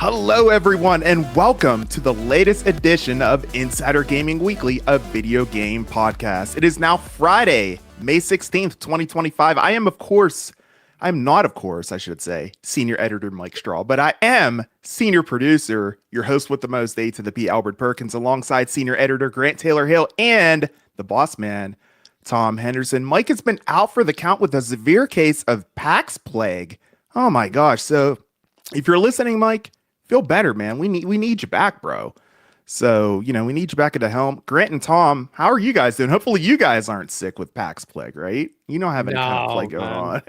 Hello, everyone, and welcome to the latest edition of Insider Gaming Weekly, a video game podcast. It is now Friday, May 16th, 2025. I am not, of course, I should say, senior editor Mike Strahl, but I am senior producer, your host with the most, A to the P, Albert Perkins, alongside senior editor Grant Taylor Hill and the boss man, Tom Henderson. Mike has been out for the count with a severe case of PAX plague. Oh my gosh. So if you're listening, Mike, feel better, man. We need you back, bro. So, we need you back at the helm. Grant and Tom, how are you guys doing? Hopefully you guys aren't sick with PAX plague, right? You don't have any kind of plague going on.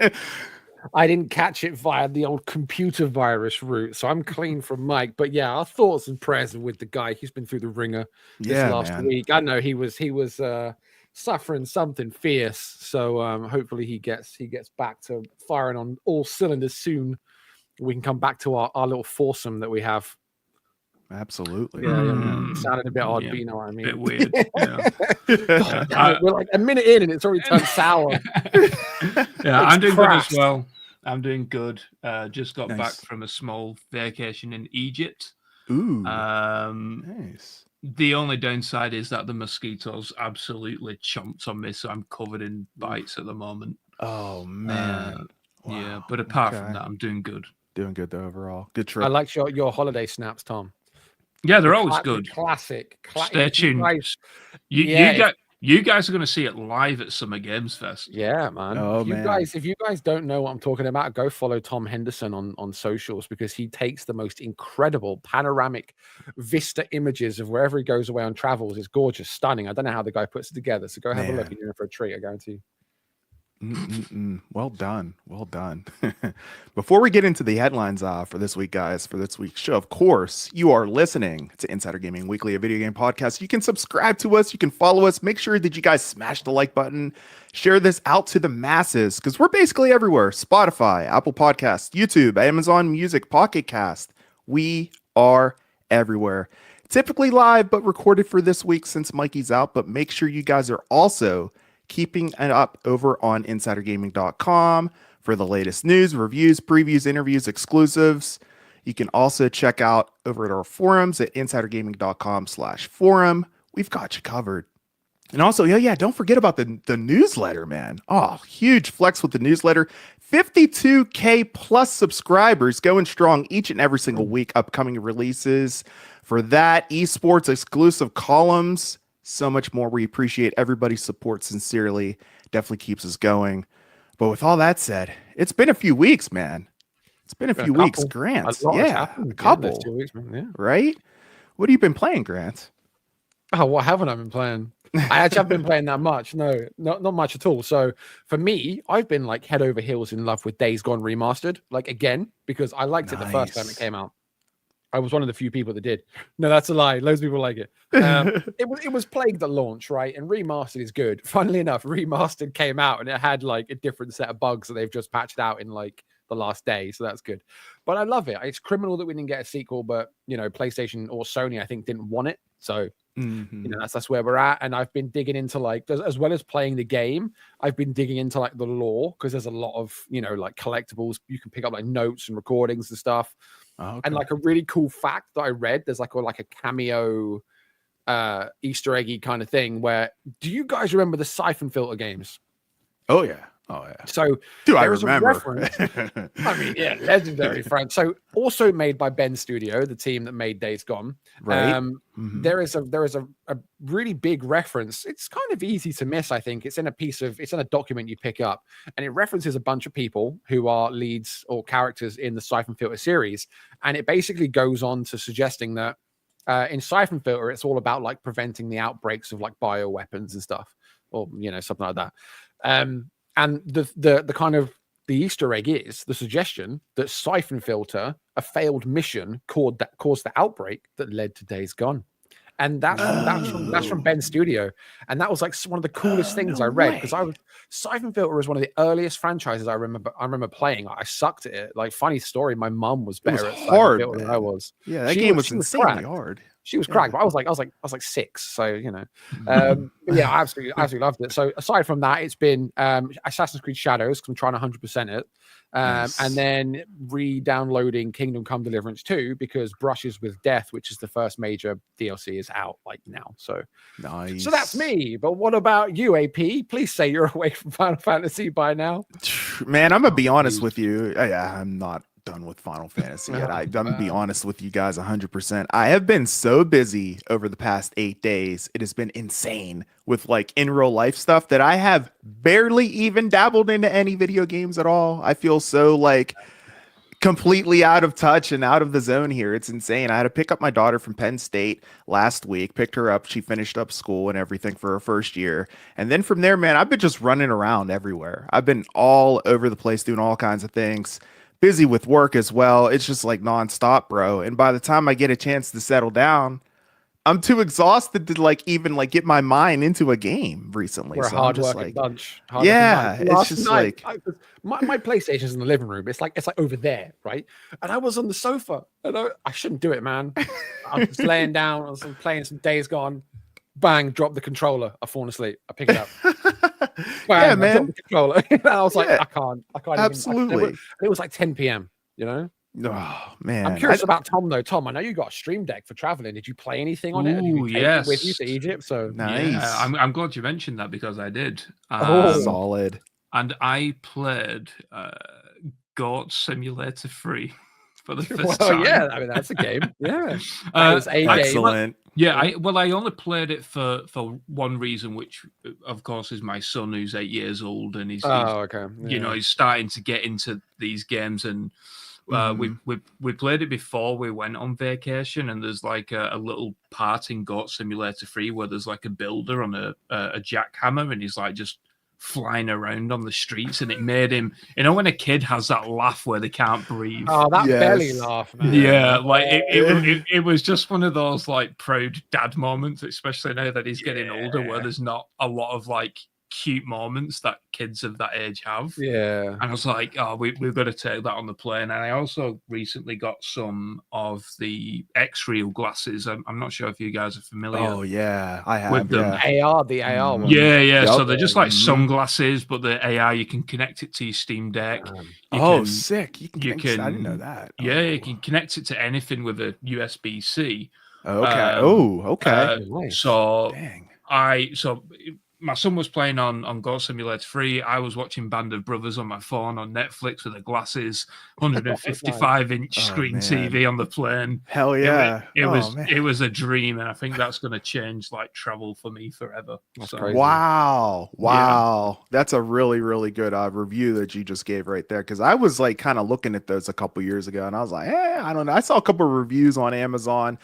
I didn't catch it via the old computer virus route, so I'm clean from Mike. But yeah, our thoughts and prayers are with the guy. He's been through the ringer this last week. I know he was suffering something fierce. So hopefully he gets back to firing on all cylinders soon. We can come back to our little foursome that we have. Absolutely. Yeah. It sounded a bit odd, but you know what I mean. A bit weird. God, we're like a minute in and it's already turned sour. I'm doing good as well. I'm doing good. Just got back from a small vacation in Egypt. Ooh. Nice. The only downside is that the mosquitoes absolutely chomped on me, so I'm covered in bites at the moment. Oh man. Wow. Yeah, but apart from that, I'm doing good. Doing good though overall. Good trip. I like your holiday snaps, Tom. Yeah, they're always good. Classic. Stay tuned. You guys are going to see it live at Summer Games Fest. Yeah, man. If you guys don't know what I'm talking about, go follow Tom Henderson on socials, because he takes the most incredible panoramic vista images of wherever he goes away on travels. It's gorgeous, stunning. I don't know how the guy puts it together. So go have a look and you're in for a treat, I guarantee you. Well done. Before we get into the headlines for this week, guys, for this week's show, of course, you are listening to Insider Gaming Weekly, a video game podcast. You can subscribe to us. You can follow us. Make sure that you guys smash the like button. Share this out to the masses, because we're basically everywhere. Spotify, Apple Podcasts, YouTube, Amazon Music, Pocket Cast. We are everywhere. Typically live, but recorded for this week since Mikey's out. But make sure you guys are also keeping it up over on insidergaming.com for the latest news, reviews, previews, interviews, exclusives. You can also check out over at our forums at insidergaming.com/forum. We've got you covered. And also, don't forget about the newsletter, man. Oh, huge flex with the newsletter. 52K plus subscribers going strong each and every single week. Upcoming releases for that, esports exclusive columns, so much more. We appreciate everybody's support sincerely. Definitely keeps us going. But with all that said, it's been a few weeks, man. It's been a few weeks, Grant. A couple. 2 weeks, man. Yeah. Right? What have you been playing, Grant? Oh, what haven't I been playing? I actually haven't been playing that much. No, not much at all. So for me, I've been like head over heels in love with Days Gone Remastered, like again, because I liked it the first time it came out. I was one of the few people that did. No, that's a lie. Loads of people like it. It was plagued at launch, right? And Remastered is good. Funnily enough, Remastered came out and it had like a different set of bugs that they've just patched out in like the last day. So that's good. But I love it. It's criminal that we didn't get a sequel, but PlayStation or Sony, I think, didn't want it. So that's where we're at. And I've been digging into like, as well as playing the game, I've been digging into like the lore, because there's a lot of like collectibles. You can pick up like notes and recordings and stuff. Oh, okay. And like a really cool fact that I read, there's like a cameo Easter eggy kind of thing where, do you guys remember the Siphon Filter games? Oh yeah. So I remember. I mean, legendary, friend. So also made by Ben Studio, the team that made Days Gone. Right. There is a really big reference. It's kind of easy to miss, I think. It's in a document you pick up, and it references a bunch of people who are leads or characters in the Siphon Filter series. And it basically goes on to suggesting that in Siphon Filter, it's all about like preventing the outbreaks of like bioweapons and stuff, or something like that. And the kind of the Easter egg is the suggestion that Siphon Filter, a failed mission, caused the outbreak that led to Days Gone. And that's from Ben Studio. And that was like one of the coolest things I read, because Siphon Filter was one of the earliest franchises I remember playing. I sucked at it. Like, funny story, my mum was better at Siphon Filter than I was. Yeah, that game was insanely hard. She was cracked, but I was like 6, so you know. But yeah, I absolutely loved it. So aside from that, it's been Assassin's Creed Shadows, because I'm trying to 100% it. And then re-downloading Kingdom Come Deliverance 2 because Brushes with Death, which is the first major DLC, is out like now. So nice. So that's me. But what about you, AP? Please say you're away from Final Fantasy by now. Man, I'm gonna be honest with you. I'm not done with Final Fantasy yet. I'm gonna be honest with you guys 100%. I have been so busy over the past 8 days. It has been insane with like in real life stuff that I have barely even dabbled into any video games at all. I feel so like completely out of touch and out of the zone here. It's insane. I had to pick up my daughter from Penn State last week, picked her up. She finished up school and everything for her first year. And then from there, man, I've been just running around everywhere. I've been all over the place doing all kinds of things. Busy with work as well. It's just like nonstop, bro. And by the time I get a chance to settle down, I'm too exhausted to like even like get my mind into a game recently. We're a hard-working bunch. It's just like my PlayStation's in the living room. It's like over there, right? And I was on the sofa, and I shouldn't do it, man. I was just laying down. I was playing some Days Gone. Bang! Drop the controller. I fall asleep. I pick it up. Bang, yeah, man. I dropped the controller. And I was like, I can't. Absolutely. It was like 10 p.m. You know. Oh man, I'm curious about Tom though. Tom, I know you got a Stream Deck for traveling. Did you play anything on it? Oh yes, with you to Egypt. So nice. Yeah, I'm glad you mentioned that because I did. Solid. And I played Goat Simulator 3 for the first time. Yeah, I mean that's a game. Yeah, that was a excellent. Game. Yeah, I only played it for one reason, which of course is my son who's 8 years old, and he's you know, he's starting to get into these games, and we played it before we went on vacation, and there's like a little part in Goat Simulator 3 where there's like a builder on a jackhammer, and he's like just flying around on the streets, and it made him, you know, when a kid has that laugh where they can't breathe. Oh, that belly laugh, man. Yeah, like it was just one of those like proud dad moments, especially now that he's getting older, where there's not a lot of like cute moments that kids of that age have. Yeah. And I was like, oh, we've got to take that on the plane. And I also recently got some of the X-Real glasses. I'm not sure if you guys are familiar. Oh yeah, I have with them. The AR one. Yeah. Yep. So they're just like sunglasses, but the AR, you can connect it to your Steam Deck. Sick. I didn't know that. Yeah, you can connect it to anything with a USB-C. Okay. Okay. Nice. So my son was playing on Goat Simulator 3. I was watching Band of Brothers on my phone on Netflix with the glasses, 155-inch screen TV on the plane. Hell yeah. It was a dream, and I think that's going to change like travel for me forever. Wow. Yeah. That's a really, really good review that you just gave right there, because I was like kind of looking at those a couple years ago, and I was like, I don't know. I saw a couple of reviews on Amazon.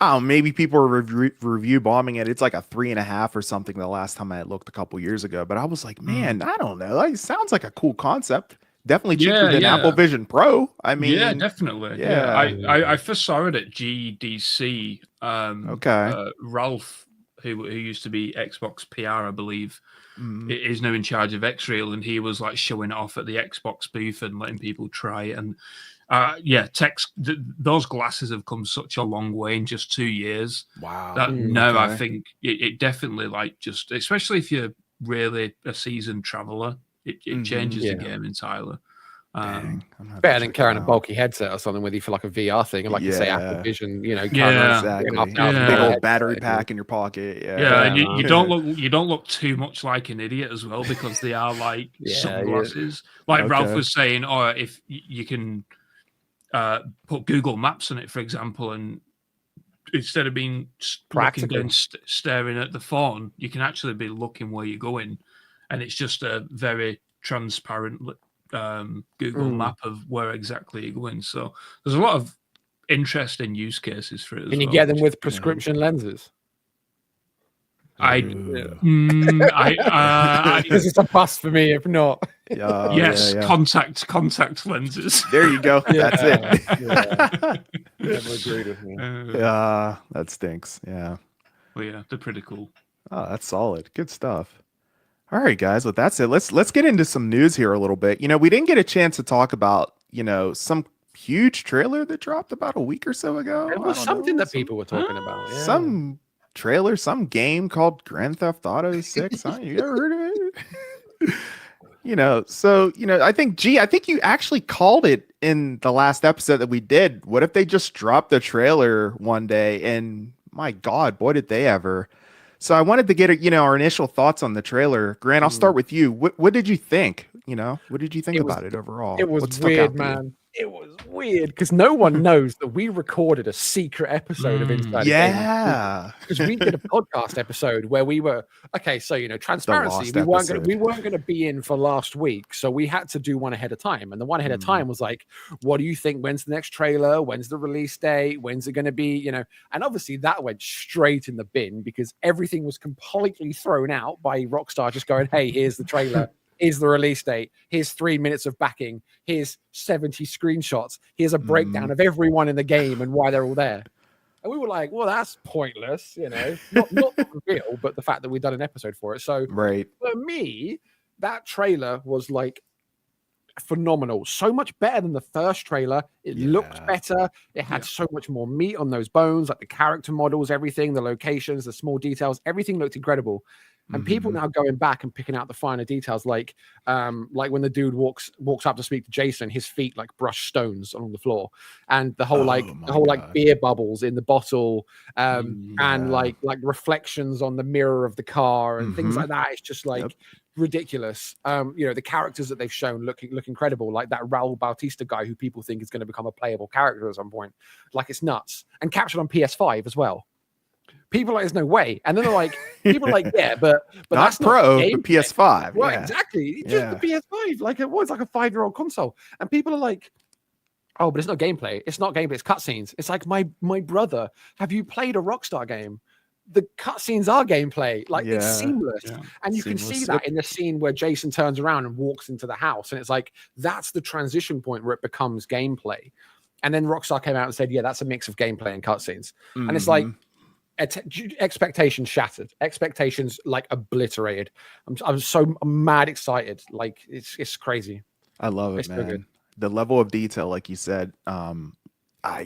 Oh, maybe people are review bombing it. It's like a 3.5 or something the last time I had looked a couple years ago. But I was like, man, I don't know. It sounds like a cool concept. Definitely cheaper than Apple Vision Pro. I mean, yeah, definitely. Yeah, I first saw it at GDC. Ralph, who used to be Xbox PR, I believe, is now in charge of X-Real, and he was like showing it off at the Xbox booth and letting people try it. And those glasses have come such a long way in just 2 years. Wow. I think it definitely, like, just especially if you're really a seasoned traveler, it changes the game entirely. Better than carrying a bulky headset or something with you for like a VR thing, and like you say, Apple Vision, you know, big old battery pack in your pocket. And you don't look too much like an idiot as well, because they are like sunglasses. Like Ralph was saying, if you can put Google Maps on it, for example, and instead of being looking down, staring at the phone, you can actually be looking where you're going, and it's just a very transparent Google map of where exactly you're going. So there's a lot of interesting use cases for it. Can you get them with prescription lenses? This is a bust for me if not. Contact lenses. There you go. That's it. Never agreed with me. That stinks. Yeah. Well, yeah, they're pretty cool. Oh, that's solid. Good stuff. All right, guys. With that said, let's get into some news here a little bit. You know, we didn't get a chance to talk about, you know, some huge trailer that dropped about a week or so ago. It was something that people were talking about. Yeah. Some trailer, some game called Grand Theft Auto 6. You ever heard of it? I think you actually called it in the last episode that we did. What if they just dropped the trailer one day and my God, boy, did they ever. So I wanted to get our initial thoughts on the trailer. Grant, I'll start with you. What did you think? What did you think about it overall? It was weird, man. It was weird because no one knows that we recorded a secret episode of Inside. Yeah, because we did a podcast episode where we were transparency. We weren't going to be in for last week, so we had to do one ahead of time. And the one ahead of time was like, "What do you think? When's the next trailer? When's the release date? When's it going to be?" And obviously that went straight in the bin because everything was completely thrown out by Rockstar just going, "Hey, here's the trailer." Here's the release date. Here's 3 minutes of backing. Here's 70 screenshots. Here's a breakdown of everyone in the game and why they're all there. And we were like, well, that's pointless, not the reveal, but the fact that we've done an episode for it. So right. For me, that trailer was like phenomenal. So much better than the first trailer. It looked better. It had so much more meat on those bones, like the character models, everything, the locations, the small details, everything looked incredible. And people now going back and picking out the finer details, like when the dude walks up to speak to Jason, his feet like brush stones along the floor, and the whole beer bubbles in the bottle, and like reflections on the mirror of the car and things like that. It's just like ridiculous. The characters that they've shown look incredible, like that Raul Bautista guy who people think is going to become a playable character at some point. Like it's nuts, and captured on PS5 as well. People are like, there's no way. And then they're like, people are like, yeah, but not that's Pro, not the PS5. Right, exactly. Just the PS5. Like it was like a 5-year-old console. And people are like, oh, but it's not gameplay. It's not gameplay, it's cutscenes. It's like my brother, have you played a Rockstar game? The cutscenes are gameplay. Like it's seamless. Yeah. And you can see that in the scene where Jason turns around and walks into the house. And it's like, that's the transition point where it becomes gameplay. And then Rockstar came out and said, yeah, that's a mix of gameplay and cutscenes. And it's like, expectations shattered, expectations like obliterated. I'm so mad excited. Like it's crazy. I love it, man. So good. The level of detail, like you said, I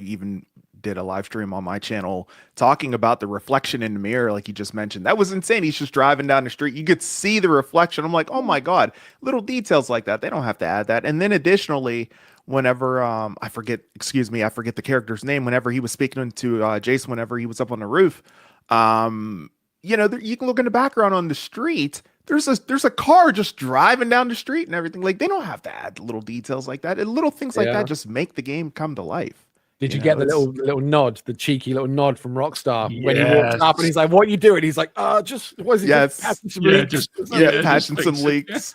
even did a live stream on my channel talking about the reflection in the mirror, like you just mentioned. That was insane. He's just driving down the street. You could see the reflection. I'm like, oh my God, little details like that. They don't have to add that. And then additionally, whenever I forget the character's name, whenever he was speaking to Jason, whenever he was up on the roof, you can look in the background on the street. There's a car just driving down the street and everything. Like they don't have to add little details like that. And little things like that just make the game come to life. Did you get the little nod, the cheeky little nod from Rockstar when he walks up and he's like, "What are you doing?" He's like, "Just was he just patching some leaks?" Patching some leaks.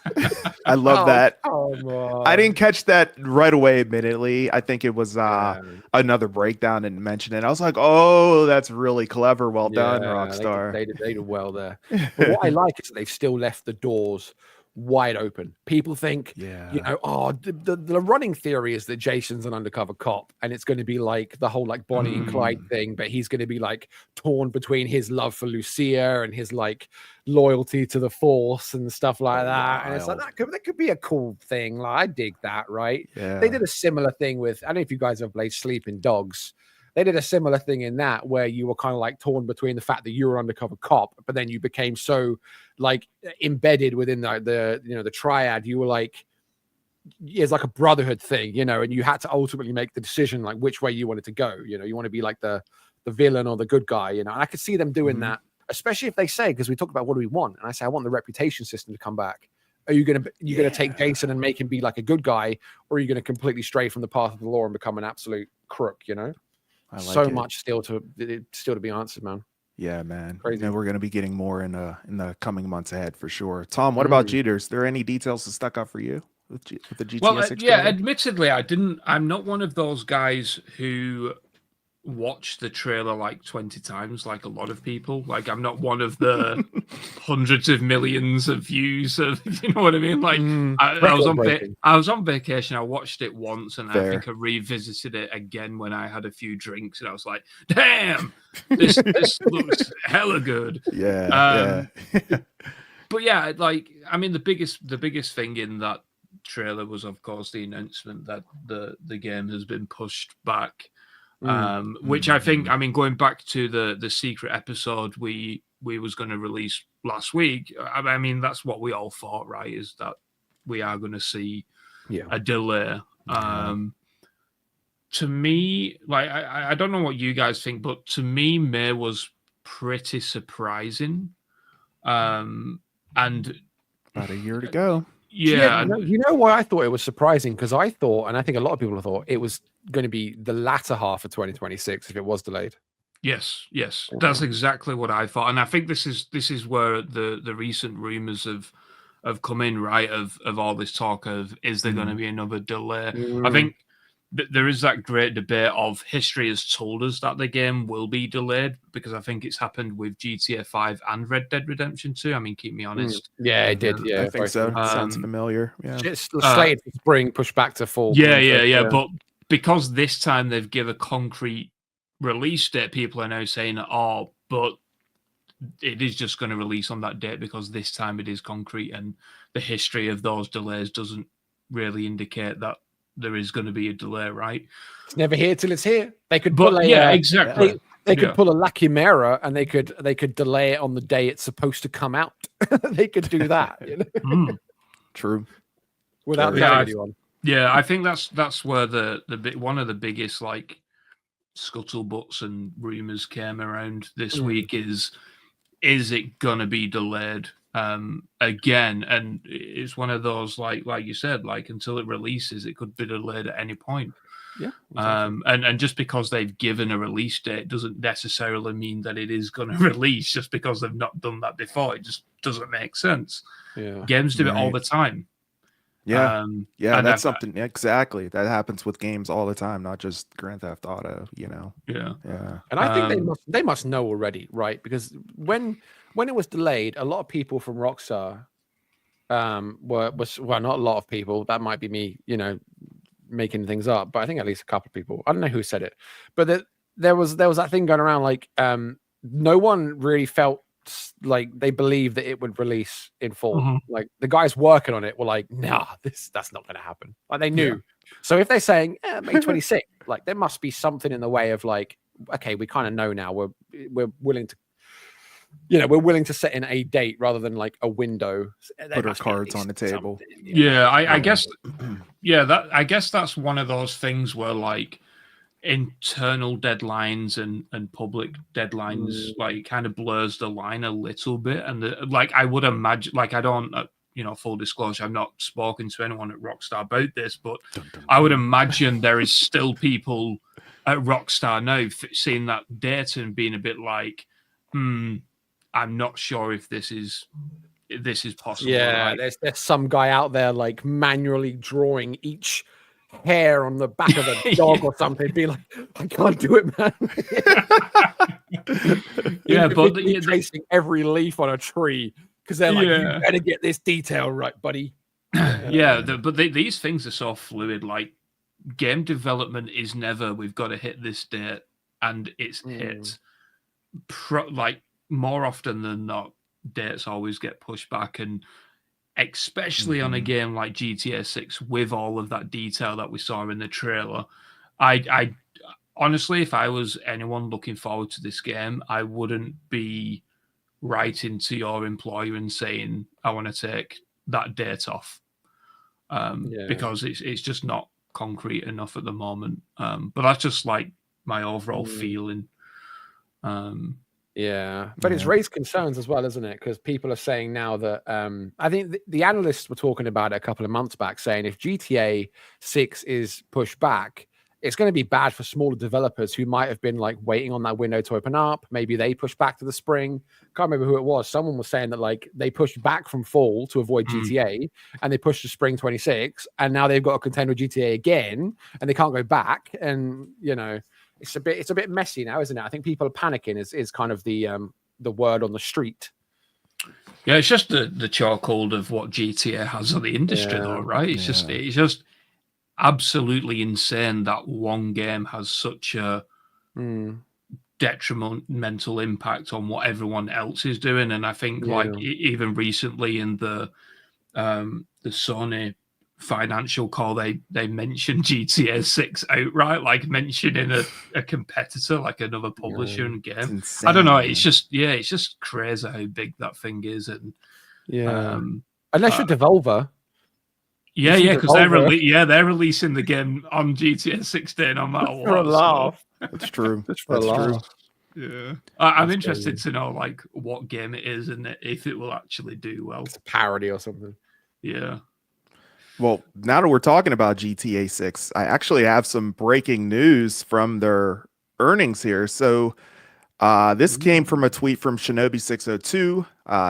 I love that. I didn't catch that right away. Admittedly, I think it was another breakdown and mention it. I was like, "Oh, that's really clever. Well done, Rockstar." They did well there. But what I like is that they've still left the doors wide open. People think, the running theory is that Jason's an undercover cop and it's going to be like the whole like Bonnie and Clyde thing, but he's going to be like torn between his love for Lucia and his like loyalty to the Force and stuff like that. And it's like that could be a cool thing. Like I dig that, right? Yeah. They did a similar thing with, I don't know if you guys have played Sleeping Dogs. They did a similar thing in that where you were kind of like torn between the fact that you were undercover cop, but then you became so like embedded within the triad. You were like, it's like a brotherhood thing, and you had to ultimately make the decision like which way you wanted to go. You want to be like the villain or the good guy, And I could see them doing that, especially if they say, because we talk about what do we want, and I say I want the reputation system to come back. Are you gonna take Jason and make him be like a good guy, or are you gonna completely stray from the path of the law and become an absolute crook? So much still to be answered, man. Yeah, man. Crazy. We're going to be getting more in the coming months ahead for sure. Tom, what about you? Is there any details that stuck out for you with the GTA 6? Yeah, admittedly, I'm not one of those guys who watch the trailer like 20 times like a lot of people. Like I'm not one of the hundreds of millions of views of, you know what I mean? Like I was on vacation. I watched it once and I think I revisited it again when I had a few drinks and I was like, damn, this looks hella good. Yeah. But yeah, like I mean the biggest thing in that trailer was, of course, the announcement that the game has been pushed back. Which I think, I mean, going back to the secret episode we was going to release last week, I mean, that's what we all thought, right? Is that we are going to see a delay. To me, like, I don't know what you guys think, but to me, May was pretty surprising. And about a year to go. Yeah, you know why I thought it was surprising? Because I thought, and I think a lot of people thought, it was going to be the latter half of 2026 if it was delayed. Yes, that's exactly what I thought, and I think this is where the recent rumors have come in, right? Of all this talk of, is there going to be another delay? I think there is that great debate of history has told us that the game will be delayed, because I think it's happened with GTA 5 and Red Dead Redemption 2. I mean, keep me honest. Yeah, it did. Yeah, I think so. Sounds familiar. Yeah, it's slated for spring, pushed back to fall. Yeah. But because this time they've given a concrete release date, people are now saying, but it is just going to release on that date because this time it is concrete, and the history of those delays doesn't really indicate that there is going to be a delay, right? It's never here till it's here. They could pull exactly. They could pull a La Chimera, and they could delay it on the day it's supposed to come out. They could do that. You know? True. Without telling anyone. Yeah, I think that's where the one of the biggest like scuttlebutts and rumors came around this week is it gonna be delayed again? And it's one of those like you said, like until it releases, it could be delayed at any point. Yeah. Exactly. And just because they've given a release date doesn't necessarily mean that it is going to release. Just because they've not done that before, it just doesn't make sense. Yeah. Games do it all the time. Yeah. That's something exactly that happens with games all the time, not just Grand Theft Auto, you know. Yeah. And I think they must know already, right? Because when it was delayed, a lot of people from Rockstar were not a lot of people. That might be me, you know, making things up, but I think at least a couple of people. I don't know who said it, but there was that thing going around like no one really felt like they believed that it would release in full. Like the guys working on it were like, nah, that's not going to happen. Like they knew. So if they're saying May 26th, like there must be something in the way of like, okay, we kind of know now. We're willing to, you know, we're willing to set in a date rather than like a window. Put our cards on the table. Yeah, I guess. Yeah, I guess that's one of those things where like internal deadlines and public deadlines like kind of blurs the line a little bit. And like I would imagine, like I don't, you know, full disclosure, I've not spoken to anyone at Rockstar about this, but I would imagine there is still people at Rockstar now seeing that data and being a bit like, I'm not sure if this is possible. Yeah, right? there's some guy out there like manually drawing each hair on the back of a dog or something. Be like, I can't do it, man. Yeah, but tracing every leaf on a tree because they're like, you better get this detail right, buddy. But these things are so fluid. Like game development is never we've got to hit this date and it's hit. Like more often than not, dates always get pushed back, and especially on a game like GTA 6 with all of that detail that we saw in the trailer. I honestly, if I was anyone looking forward to this game, I wouldn't be writing to your employer and saying I want to take that date off because it's just not concrete enough at the moment. But that's just like my overall feeling. But it's raised concerns as well, isn't it? Because people are saying now that I think the analysts were talking about it a couple of months back, saying if GTA 6 is pushed back, it's going to be bad for smaller developers who might have been like waiting on that window to open up. Maybe they push back to the spring. Can't remember who it was. Someone was saying that like they pushed back from fall to avoid GTA, and they pushed to spring 26, and now they've got to contend with GTA again, and they can't go back. And you know, it's a bit messy now, isn't it? I think people are panicking. Is kind of the word on the street. Yeah, it's just the chokehold of what GTA has on the industry, though, right? It's just absolutely insane that one game has such a detrimental impact on what everyone else is doing. And I think like even recently in the Sony financial call, they mentioned GTA 6 outright, like mentioning a competitor, like another publisher and game. Insane, I don't know. man. It's just crazy how big that thing is, and unless you're Devolver. Yeah, because they're releasing the game on GTA 16 no matter what. For a laugh. That's true. Just for a laugh. Yeah, I'm interested to know like what game it is and if it will actually do well. It's a parody or something. Yeah. Well, now that we're talking about GTA 6, I actually have some breaking news from their earnings here. So this came from a tweet from Shinobi602.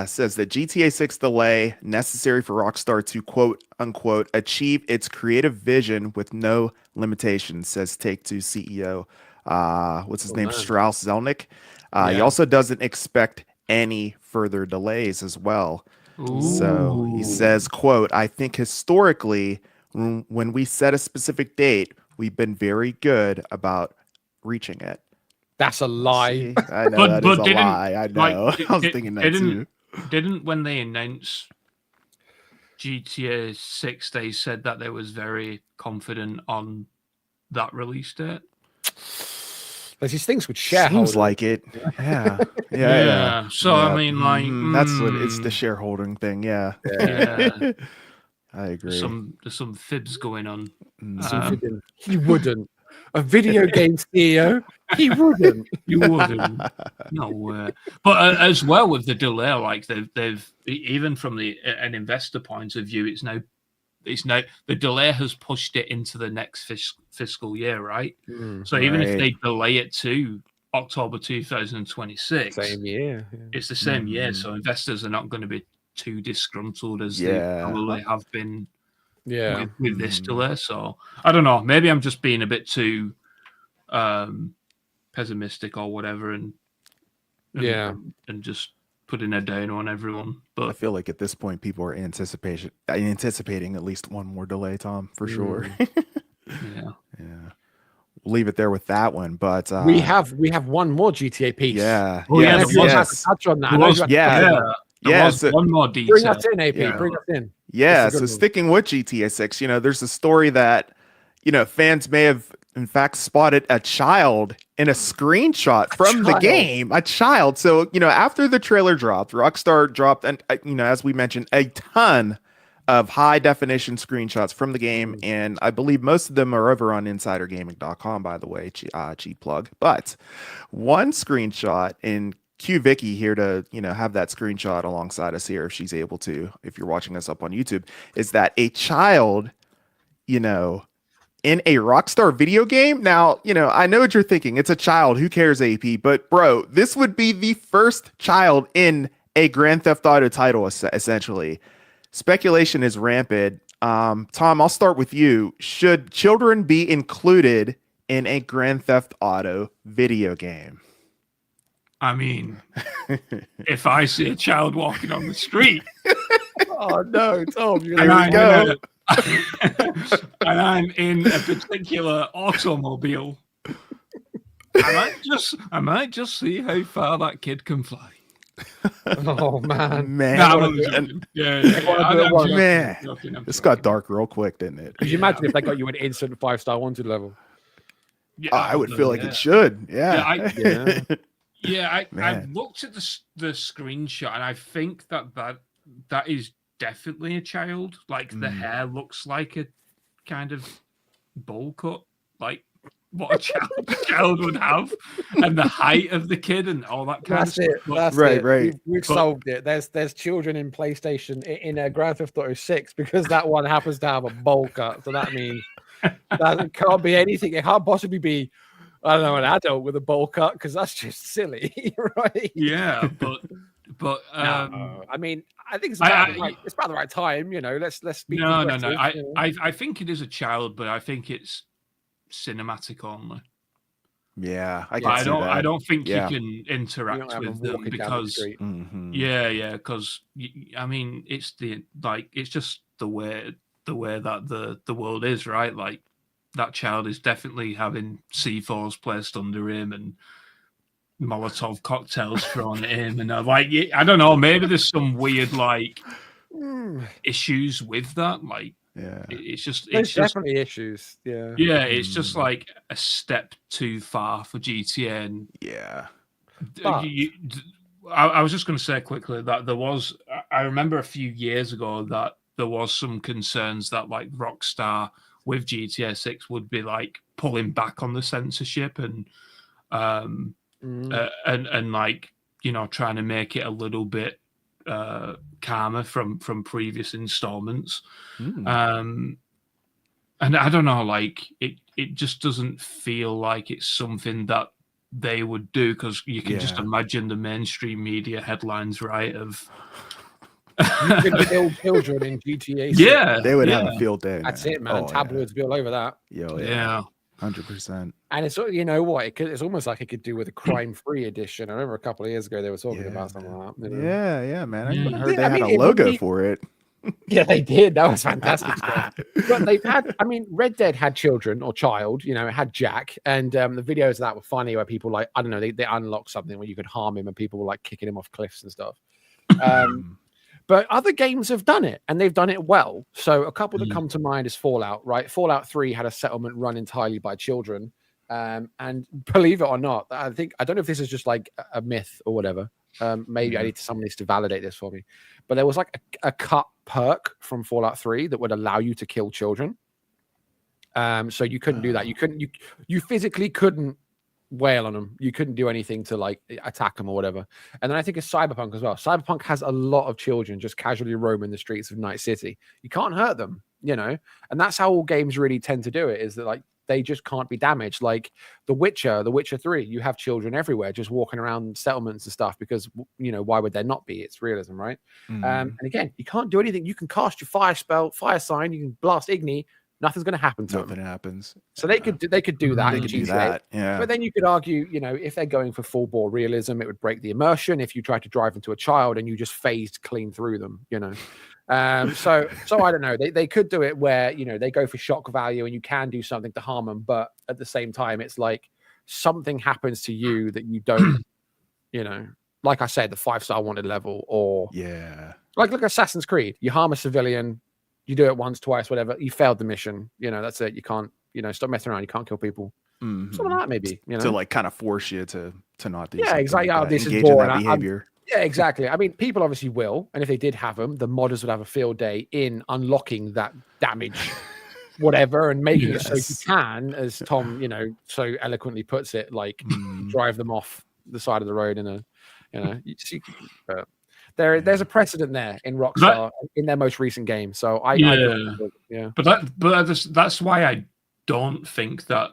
Says that GTA 6 delay necessary for Rockstar to quote unquote achieve its creative vision with no limitations, says Take-Two CEO. What's his name? Man. Strauss Zelnick. He also doesn't expect any further delays as well. Ooh. So he says, quote, I think historically, when we set a specific date, we've been very good about reaching it. That's a lie. See? I know that is a lie. I know. Like, I was thinking that too. Didn't when they announced GTA 6, they said that they was very confident on that release date? There's these things with shareholders. Seems like it. Yeah. So I mean, like that's what it's the shareholding thing. Yeah. I agree. There's some fibs going on. He wouldn't. A video game CEO, he wouldn't. You wouldn't. No. But as well with the delay, like they've even from an investor point of view, it's now the delay has pushed it into the next fiscal year, right? So even if they delay it to October 2026, same year, it's the same year. So investors are not going to be too disgruntled as they probably have been. With this delay. So I don't know. Maybe I'm just being a bit too pessimistic or whatever, and just putting a down on everyone. But I feel like at this point, people are anticipating at least one more delay, Tom, for sure. Yeah. We'll leave it there with that one. But we have one more GTA piece. Yeah. If you want to touch on that. Yes, one more detail. Bring us in, AP. Bring us in. Yeah, so sticking with GTA 6, there's a story that, fans may have, in fact, spotted a child in a screenshot from the game. A child. So, after the trailer dropped, Rockstar dropped, and as we mentioned, a ton of high-definition screenshots from the game, and I believe most of them are over on InsiderGaming.com, by the way, cheap plug. But one screenshot in Q Vicky here to have that screenshot alongside us here if she's able to, if you're watching us up on YouTube, is that a child in a Rockstar video game. Now I know what you're thinking, it's a child, who cares, AP? But bro, this would be the first child in a Grand Theft Auto title, essentially. Speculation is rampant. Tom, I'll start with you. Should children be included in a Grand Theft Auto video game? I mean, if I see a child walking on the street, oh no, Tom, here we go. And I'm in a particular automobile, I might just see how far that kid can fly. Oh man, this got dark real quick, didn't it? Could you imagine if they got you an instant 5-star wanted level? Yeah, I would feel like it should. I looked at the screenshot, and I think that is definitely a child. Like the hair looks like a kind of bowl cut, like what a child would have, and the height of the kid and all that kind of stuff. That's right. We've solved it. There's children in PlayStation in a Grand Theft Auto 6 because that one happens to have a bowl cut. So that means that can't be anything. It can't possibly be, I don't know, an adult with a bowl cut, because that's just silly, right? Yeah, but I mean, I think it's about the right time. Let's speak. No. I think it is a child, but I think it's cinematic only. Yeah, I don't think you can interact with them because because I mean it's just the way that the world is, right? Like that child is definitely having C4s placed under him and Molotov cocktails thrown at him, and I don't know, maybe there's some weird issues with that, like It's definitely issues. Yeah. Yeah, it's just like a step too far for GTA. And But I was just going to say quickly that I remember a few years ago that there was some concerns that like Rockstar with GTA 6 would be like pulling back on the censorship and like, you know, trying to make it a little bit calmer from previous installments. And I don't know, like it just doesn't feel like it's something that they would do, because you can just imagine the mainstream media headlines, right? Of you could kill children in GTA 6. Yeah, they would have a field day. That's it, man. Tabloids be all over that. 100%. And it's, you know what, it's almost like it could do with a crime-free edition. I remember a couple of years ago they were talking about something like that. You know? Yeah, man. I heard they had a logo for it. Yeah, they did. That was fantastic stuff. But they've had, I mean, Red Dead had children or child, you know, it had Jack. And the videos of that were funny where people like, I don't know, they unlocked something where you could harm him and people were like kicking him off cliffs and stuff. But other games have done it and they've done it well. So a couple that come to mind is Fallout, right? Fallout 3 had a settlement run entirely by children. And believe it or not, I don't know if this is just like a myth or whatever. Maybe I need someone needs to validate this for me. But there was like a cut perk from Fallout 3 that would allow you to kill children. So you couldn't do that. You physically couldn't wail on them. You couldn't do anything to like attack them or whatever. And then I think it's Cyberpunk as well. Cyberpunk has a lot of children just casually roaming the streets of Night City. You can't hurt them, you know? And that's how all games really tend to do it, is that like they just can't be damaged. Like The Witcher 3, you have children everywhere just walking around settlements and stuff because, you know, why would there not be? It's realism, right? And again, you can't do anything. You can cast your fire spell, fire sign, you can blast Igni. Nothing's going to happen to them. Nothing happens. So they could do that. They could do that. Yeah. But then you could argue, you know, if they're going for full bore realism, it would break the immersion. If you tried to drive into a child and you just phased clean through them, you know. So I don't know. They could do it where, you know, they go for shock value and you can do something to harm them, but at the same time, it's like something happens to you that you don't, you know. Like I said, the 5-star wanted level, or like look Assassin's Creed. You harm a civilian. You do it once, twice, whatever. You failed the mission. You know, that's it. You can't, you know, stop messing around. You can't kill people. Something like that, maybe. You know, to like kind of force you to not do. Yeah, exactly. Like this engage is boring. in that behavior. Yeah, exactly. I mean, people obviously will, and if they did have them, the modders would have a field day in unlocking that damage, whatever, and making it so you can, as Tom, you know, so eloquently puts it, like drive them off the side of the road in a, you know, there's a precedent there in Rockstar in their most recent game. So but that's why I don't think that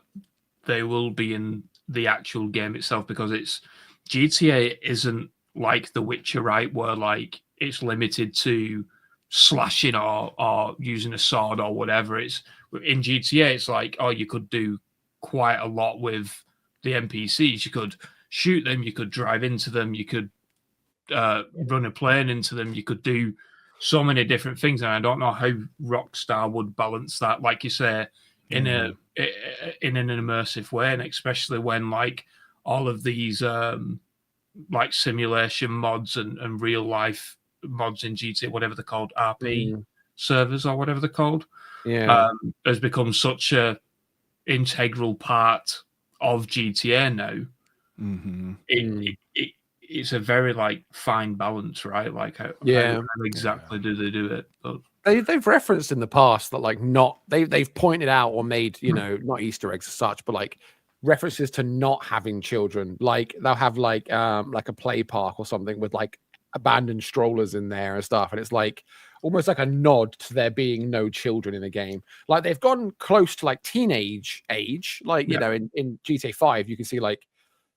they will be in the actual game itself, because it's GTA isn't like The Witcher, right? Where like it's limited to slashing or using a sword or whatever. It's in GTA, it's like, oh, you could do quite a lot with the NPCs. You could shoot them, you could drive into them, you could run a plane into them, you could do so many different things, and I don't know how Rockstar would balance that, like you say, in an immersive way, and especially when like all of these like simulation mods and real life mods in GTA, whatever they're called, RP servers or whatever they're called, has become such a integral part of GTA now. It's a very like fine balance, right? Like how exactly do they do it? But they've referenced in the past that like they've pointed out or made, you know, not Easter eggs as such, but like references to not having children. Like they'll have like a play park or something with like abandoned strollers in there and stuff, and it's like almost like a nod to there being no children in the game. Like they've gone close to like teenage age, like you know, in GTA 5 you can see like,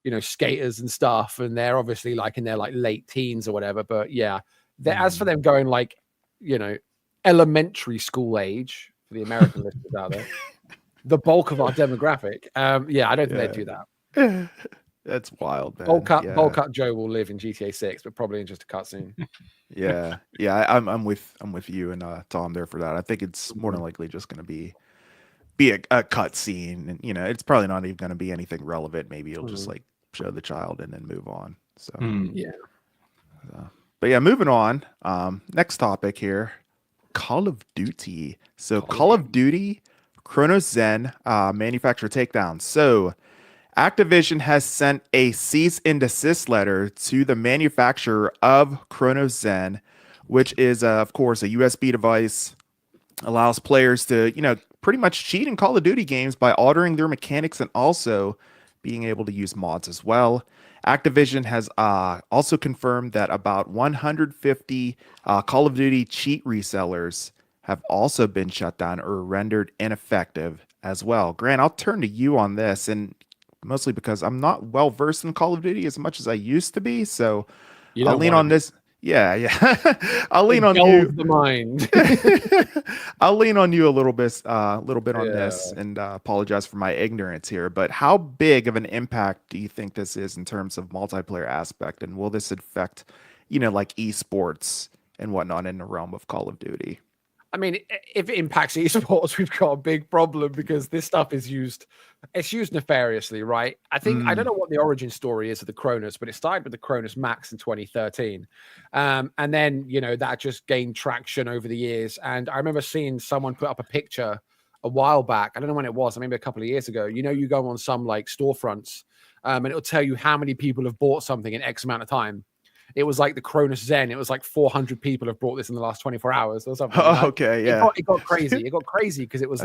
you know, skaters and stuff, and they're obviously like in their like late teens or whatever. But yeah, as for them going like, you know, elementary school age for the American listeners out there, the bulk of our demographic, I don't think they'd do that. That's wild, man. Bowl cut Joe will live in GTA 6, but probably in just a cutscene. I'm with you and Tom there for that. I think it's more than likely just going to be a cutscene, and you know, it's probably not even going to be anything relevant. Maybe it'll just like show the child and then move on. So yeah. But yeah, moving on. Next topic here. Call of Duty. So Call of Duty, Chronos Zen, manufacturer takedown. So Activision has sent a cease and desist letter to the manufacturer of Chronos Zen, which is, of course, a USB device, allows players to, pretty much cheat in Call of Duty games by altering their mechanics and also being able to use mods as well. Activision has also confirmed that about 150 Call of Duty cheat resellers have also been shut down or rendered ineffective as well. Grant, I'll turn to you on this, and mostly because I'm not well versed in Call of Duty as much as I used to be, so I'll lean on this. Yeah. I'll lean on you. The mind. I'll lean on you a little bit on this, and apologize for my ignorance here. But how big of an impact do you think this is in terms of multiplayer aspect, and will this affect, like esports and whatnot in the realm of Call of Duty? I mean, if it impacts esports, we've got a big problem because this stuff is used nefariously, right? I think, I don't know what the origin story is of the Cronus, but it started with the Cronus Max in 2013. And then, that just gained traction over the years. And I remember seeing someone put up a picture a while back. I don't know when it was, maybe a couple of years ago. You go on some like storefronts and it'll tell you how many people have bought something in X amount of time. It was like the Cronus Zen. It was like 400 people have bought this in the last 24 hours or something. Oh, okay, yeah. It got crazy. It got crazy because it was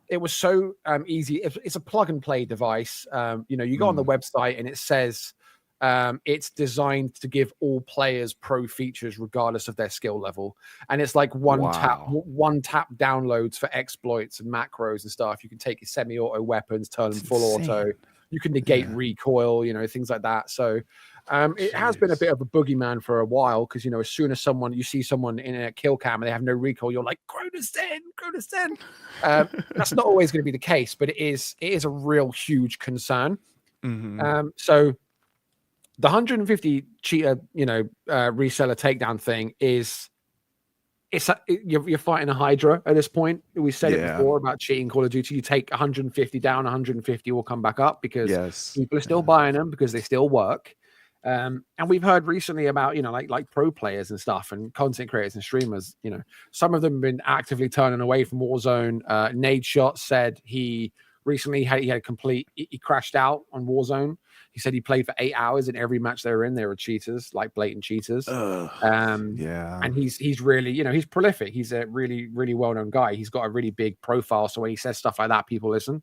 it was so easy. It's a plug and play device. You go on the website and it says it's designed to give all players pro features regardless of their skill level. And it's like one tap downloads for exploits and macros and stuff. You can take your semi-auto weapons, turn them full auto. You can negate recoil, things like that. So it has been a bit of a boogeyman for a while because, as soon as you see someone in a kill cam and they have no recoil, you're like, Cronus Zen. That's not always going to be the case, but it is a real huge concern. So the 150 cheater, reseller takedown thing you're fighting a Hydra at this point. We said it before about cheating Call of Duty. You take 150 down, 150 will come back up because people are still buying them because they still work. And we've heard recently about, like pro players and stuff and content creators and streamers, some of them have been actively turning away from Warzone. Nade Shot said he recently he crashed out on Warzone. He said he played for 8 hours in every match they were in. They were cheaters, like blatant cheaters. And he's really, he's prolific. He's a really, really well-known guy. He's got a really big profile. So when he says stuff like that, people listen,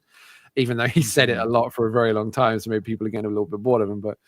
even though he said it a lot for a very long time. So maybe people are getting a little bit bored of him, but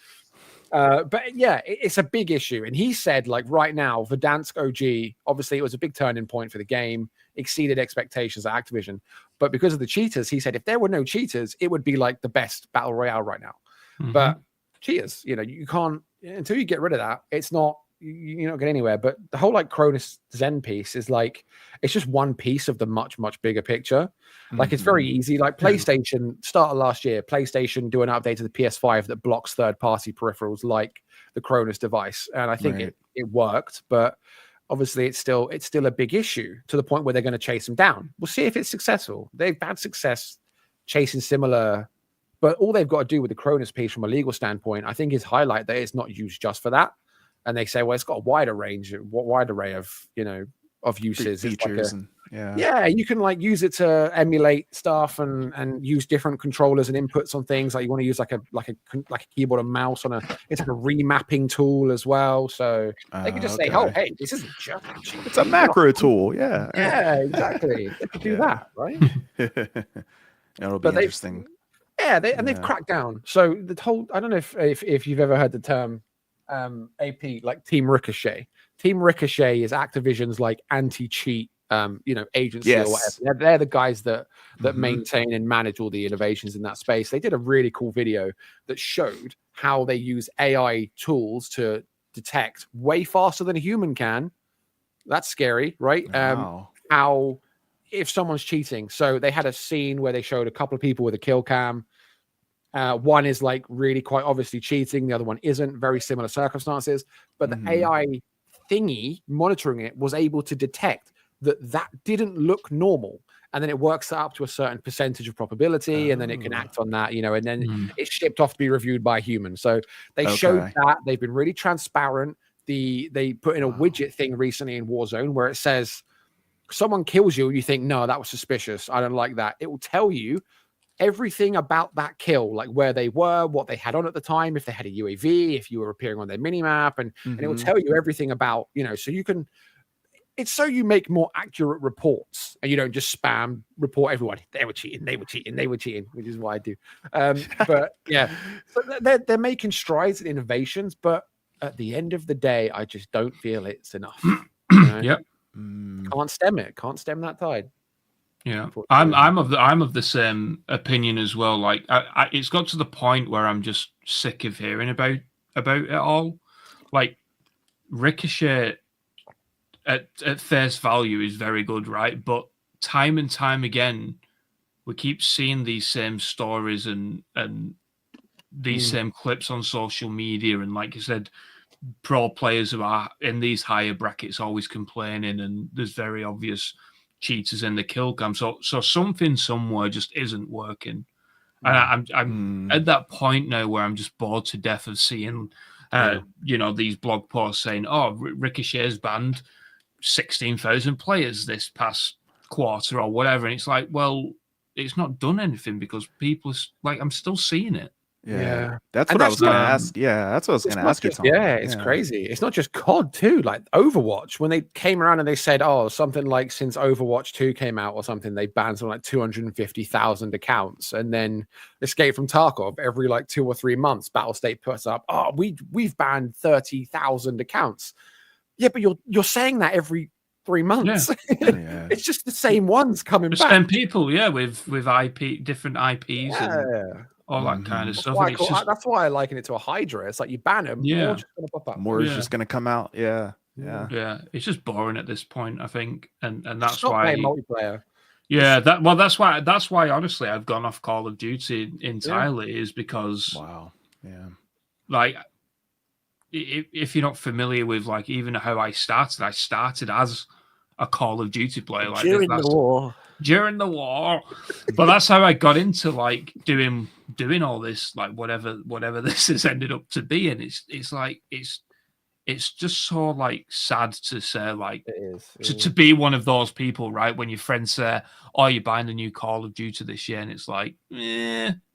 yeah, it's a big issue. And he said, like right now, Verdansk OG, obviously it was a big turning point for the game, exceeded expectations at Activision. But because of the cheaters, he said if there were no cheaters, it would be like the best battle royale right now. But cheaters, you can't, until you get rid of that, it's not, you're not getting anywhere. But the whole like Cronus Zen piece is like, it's just one piece of the much, much bigger picture. Like it's very easy. Like PlayStation started last year, PlayStation do an update to the PS5 that blocks third-party peripherals like the Cronus device. And I think it worked, but obviously it's still a big issue to the point where they're going to chase them down. We'll see if it's successful. They've had success chasing similar, but all they've got to do with the Cronus piece from a legal standpoint, I think, is highlight that it's not used just for that. And they say, well, it's got a wide array of, of uses. Features. You can like use it to emulate stuff and use different controllers and inputs on things. Like you want to use like a keyboard and mouse it's like a remapping tool as well. So they can just say, oh, hey, this isn't just it's a macro tool. Yeah, exactly. They could do that, right? It'll be interesting. They've cracked down. So the whole, I don't know if you've ever heard the term AP, like Team Ricochet. Team Ricochet is Activision's like anti-cheat agency or whatever. They're the guys that maintain and manage all the innovations in that space. They did a really cool video that showed how they use AI tools to detect way faster than a human can. That's scary, right? Wow. How if someone's cheating. So they had a scene where they showed a couple of people with a kill cam. One is like really quite obviously cheating. The other one isn't. Very similar circumstances. But the AI thingy monitoring it was able to detect that didn't look normal. And then it works up to a certain percentage of probability. And then it can act on that, and then it's shipped off to be reviewed by a human. So they showed that. They've been really transparent. they put in a widget thing recently in Warzone where it says someone kills you and you think, no, that was suspicious, I don't like that. It will tell you everything about that kill, like where they were, what they had on at the time, if they had a UAV, if you were appearing on their minimap, and it will tell you everything about, so you can, it's so you make more accurate reports and you don't just spam report everyone. They were cheating, which is what I do. But yeah, so they're making strides and innovations, but at the end of the day, I just don't feel it's enough. Yep. Can't stem that tide. Yeah, I'm of the same opinion as well. Like, it's got to the point where I'm just sick of hearing about it all. Like, Ricochet at face value is very good, right? But time and time again, we keep seeing these same stories and these same clips on social media, and like you said, pro players who are in these higher brackets always complaining, and there's very obvious cheaters in the kill cam. So something somewhere just isn't working. And I'm at that point now where I'm just bored to death of seeing these blog posts saying, oh, Ricochet's banned 16,000 players this past quarter or whatever, and it's like, well, it's not done anything because people like, I'm still seeing it. Yeah. That's what I was going to ask. Yeah, that's what I was going to ask you, Tom. Yeah, it's crazy. It's not just COD too. Like Overwatch, when they came around and they said, oh, something like since Overwatch 2 came out or something, they banned something like 250,000 accounts. And then Escape from Tarkov, every like 2 or 3 months, Battlestate puts up, oh, we've banned 30,000 accounts. Yeah, but you're saying that every 3 months. Yeah. It's just the same ones coming back. Same people, with different IPs and all that kind of stuff. That's why I liken it to a Hydra. It's like you ban them, more just going to pop up. More is just going to come out. Yeah. It's just boring at this point, I think, and that's Stop why multiplayer. Yeah, that's why honestly I've gone off Call of Duty entirely, is because like, if you're not familiar with like even how I started as a Call of Duty player, like during the war. But that's how I got into like doing all this, like whatever this has ended up to be. And it's like it's just so like sad to say, like, it is. To be one of those people, right? When your friends say, oh, you're buying the new Call of Duty this year, and it's like,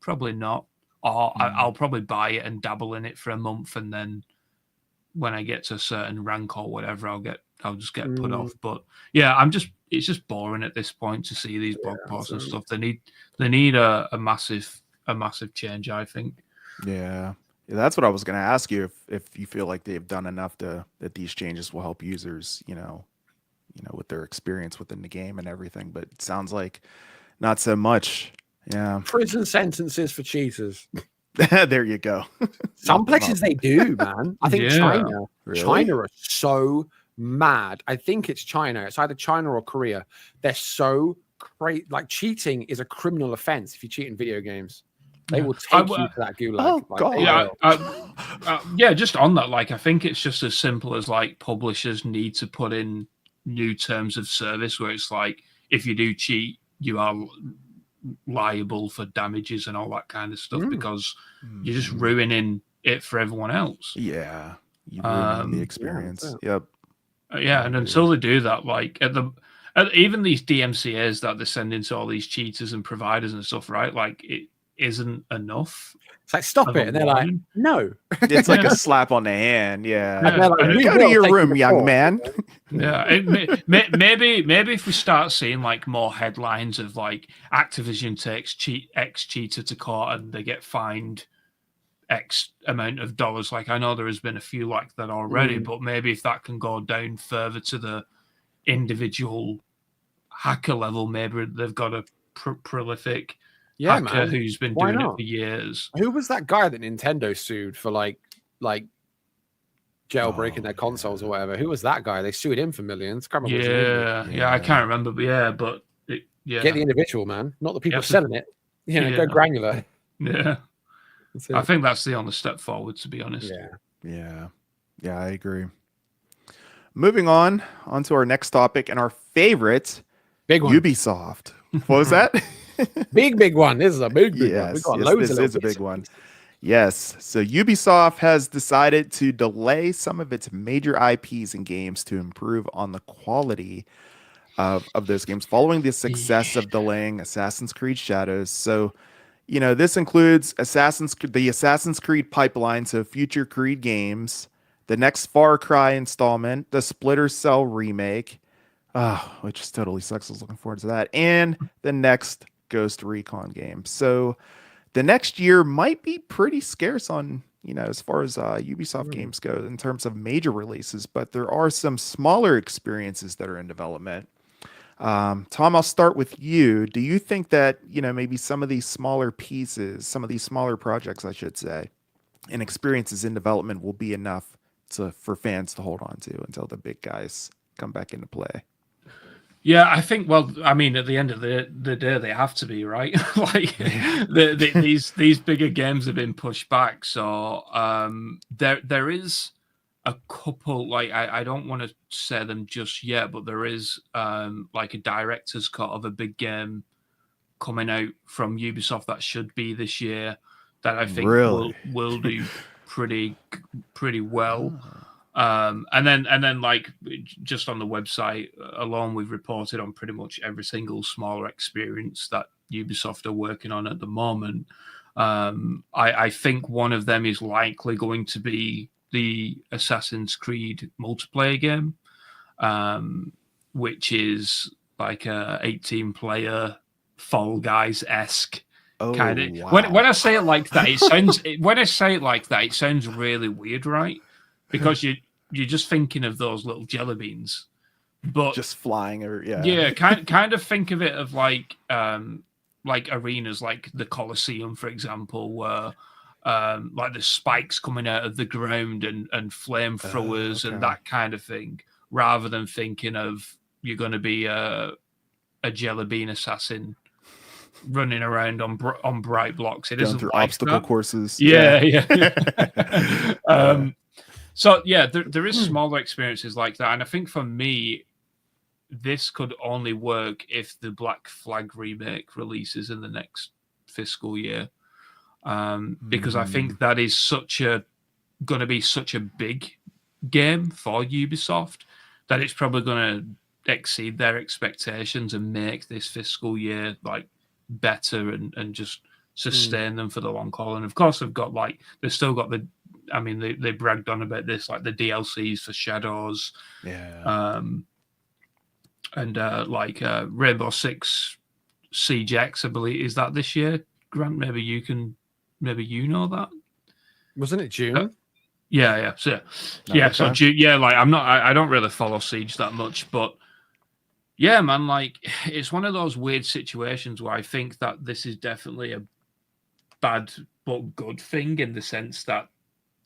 probably not. Or I'll probably buy it and dabble in it for a month, and then when I get to a certain rank or whatever, I'll just get put off. But yeah, it's just boring at this point to see these blog posts and stuff. They need a massive change, I think. Yeah, that's what I was going to ask you, if you feel like they've done enough that these changes will help users, with their experience within the game and everything. But it sounds like not so much. Yeah, prison sentences for cheaters. There you go. Some places they do, man. I think China are so mad. I think it's China. It's either China or Korea. They're so crazy. Like, cheating is a criminal offense if you cheat in video games. They will take you to that gulag. Oh, God. Just on that, like, I think it's just as simple as like publishers need to put in new terms of service where it's like, if you do cheat, you are liable for damages and all that kind of stuff, because you're just ruining it for everyone else. Yeah, you ruin the experience. Yep. And until they do that, like even these DMCAs that they're sending to all these cheaters and providers and stuff, right? Like, it isn't enough. It's like, stop it, and they're like, no. It's like a slap on the hand. Yeah. Like, go to your room, young man. Maybe if we start seeing like more headlines of like Activision takes X cheater to court and they get fined X amount of dollars. Like, I know there has been a few like that already, but maybe if that can go down further to the individual hacker level, maybe they've got a prolific hacker who's been doing it for years. Who was that guy that Nintendo sued for like jailbreaking their consoles or whatever? Who was that guy? They sued him for millions. I can't remember, but get the individual, man, not the people selling it. Go granular. I think that's the only step forward, to be honest. Yeah, I agree. Moving on to our next topic and our favorite, big one, Ubisoft. What was that? big one. This is a big one. We got loads of this is a big one. Yes. So Ubisoft has decided to delay some of its major IPs and games to improve on the quality of those games following the success of delaying Assassin's Creed Shadows. So, this includes the Assassin's Creed pipeline, so future Creed games, the next Far Cry installment, the Splinter Cell remake, which totally sucks. I was looking forward to that, and the next Ghost Recon game. So the next year might be pretty scarce on, as far as Ubisoft games go in terms of major releases, but there are some smaller experiences that are in development. Tom, I'll start with you. Do you think that, maybe some of these smaller pieces, some of these smaller projects, I should say, and experiences in development will be enough for fans to hold on to until the big guys come back into play? Yeah, I think. Well, I mean, at the end of the day, they have to be, right. Like these bigger games have been pushed back, so there is a couple. Like I don't want to say them just yet, but there is like a director's cut of a big game coming out from Ubisoft that should be this year that I think will do pretty well. And then like just on the website alone, we've reported on pretty much every single smaller experience that Ubisoft are working on at the moment. I think one of them is likely going to be the Assassin's Creed multiplayer game, which is like a 18-player Fall Guys-esque kind of. Wow. When I say it like that, it sounds. When I say it like that, it sounds really weird, right? Because you're just thinking of those little jelly beans, but just flying, or kind of think of it of like arenas like the Colosseum, for example, where like the spikes coming out of the ground and flamethrowers and that kind of thing, rather than thinking of you're going to be a jelly bean assassin running around on bright blocks. It isn't through like obstacle courses. Yeah. So yeah, there is smaller experiences like that, and I think for me, this could only work if the Black Flag remake releases in the next fiscal year, because I think that is going to be such a big game for Ubisoft that it's probably going to exceed their expectations and make this fiscal year like better and just sustain them for the long haul. And of course, they've still got they bragged on about this, like the DLCs for Shadows, and Rainbow Six Siege X, I believe, is that this year? Grant, maybe you know that. Wasn't it June? Yeah. So June. Yeah, like I don't really follow Siege that much, but yeah, man, like it's one of those weird situations where I think that this is definitely a bad but good thing in the sense that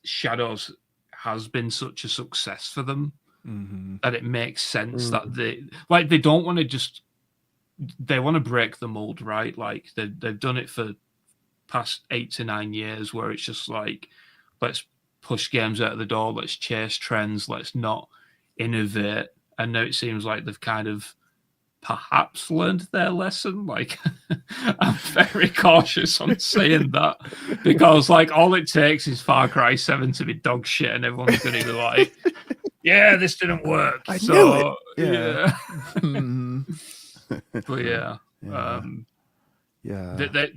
Shadows has been such a success for them that it makes sense that they don't want to they want to break the mold, right? Like they've done it for past 8 to 9 years where it's just like, let's push games out of the door, let's chase trends, let's not innovate. And now it seems like they've kind of perhaps learned their lesson. Like I'm very cautious on saying that because like all it takes is Far Cry 7 to be dog shit and everyone's going to be like, yeah, this didn't work. I knew it. But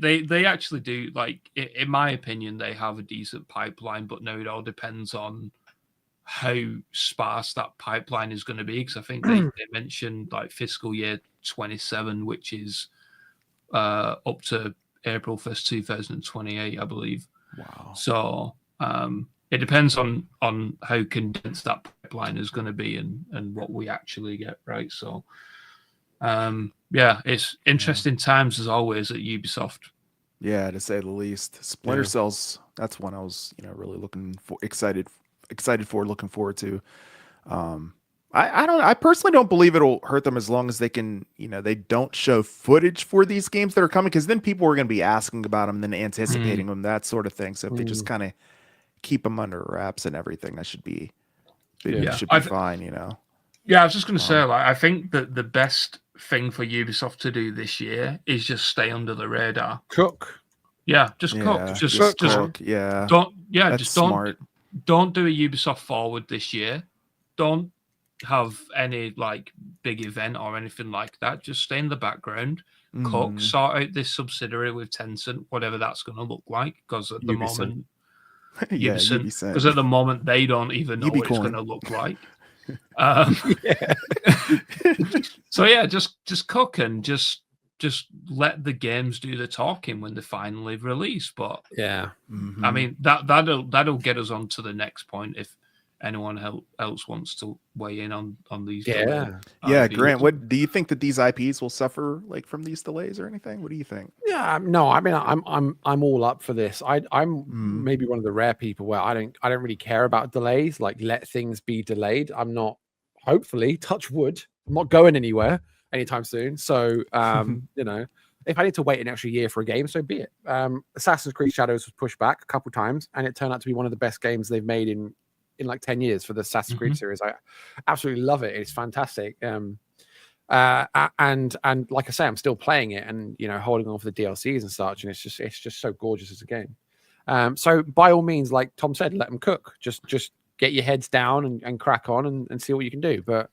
they actually do, like, in my opinion, they have a decent pipeline, but now it all depends on how sparse that pipeline is going to be, because I think they mentioned like fiscal year 27, which is up to April 1st, 2028, I believe. Wow. So it depends on how condensed that pipeline is going to be and what we actually get, right? So it's interesting times as always at Ubisoft. Yeah, to say the least. Splinter Cell's, that's one I was really excited for, looking forward to. I personally don't believe it'll hurt them as long as they can, they don't show footage for these games that are coming, because then people are going to be asking about them and then anticipating them, that sort of thing. So if they just kind of keep them under wraps and everything, that should be fine, Yeah, I was just going to say, like, I think that the best thing for Ubisoft to do this year is just stay under the radar. Cook. Yeah, just cook. Just cook. Yeah. That's just smart. Don't do a Ubisoft Forward this year. Don't have any like big event or anything like that. Just stay in the background, cook, sort out this subsidiary with Tencent, whatever that's going to look like. Because at the moment, Ubisoft, because at the moment they don't even know what it's going to look like. So yeah, just cook and just let the games do the talking when they finally release. But yeah, I mean that'll get us on to the next point if anyone else wants to weigh in on these. Grant, what do you think that these IPs will suffer like from these delays or anything? What do you think? No, I mean I'm all up for this. I'm maybe one of the rare people where I don't really care about delays. Like, let things be delayed. I'm not, hopefully, touch wood, I'm not going anywhere anytime soon. So you know, if I need to wait an extra year for a game, so be it. Assassin's Creed Shadows was pushed back a couple times, and it turned out to be one of the best games they've made in like 10 years for the Assassin's Creed series. I absolutely love it. It's fantastic. And like I say, I'm still playing it and, you know, holding on for the DLCs and such. And it's just so gorgeous as a game. So by all means, like Tom said, let them cook. Just get your heads down and crack on and see what you can do. But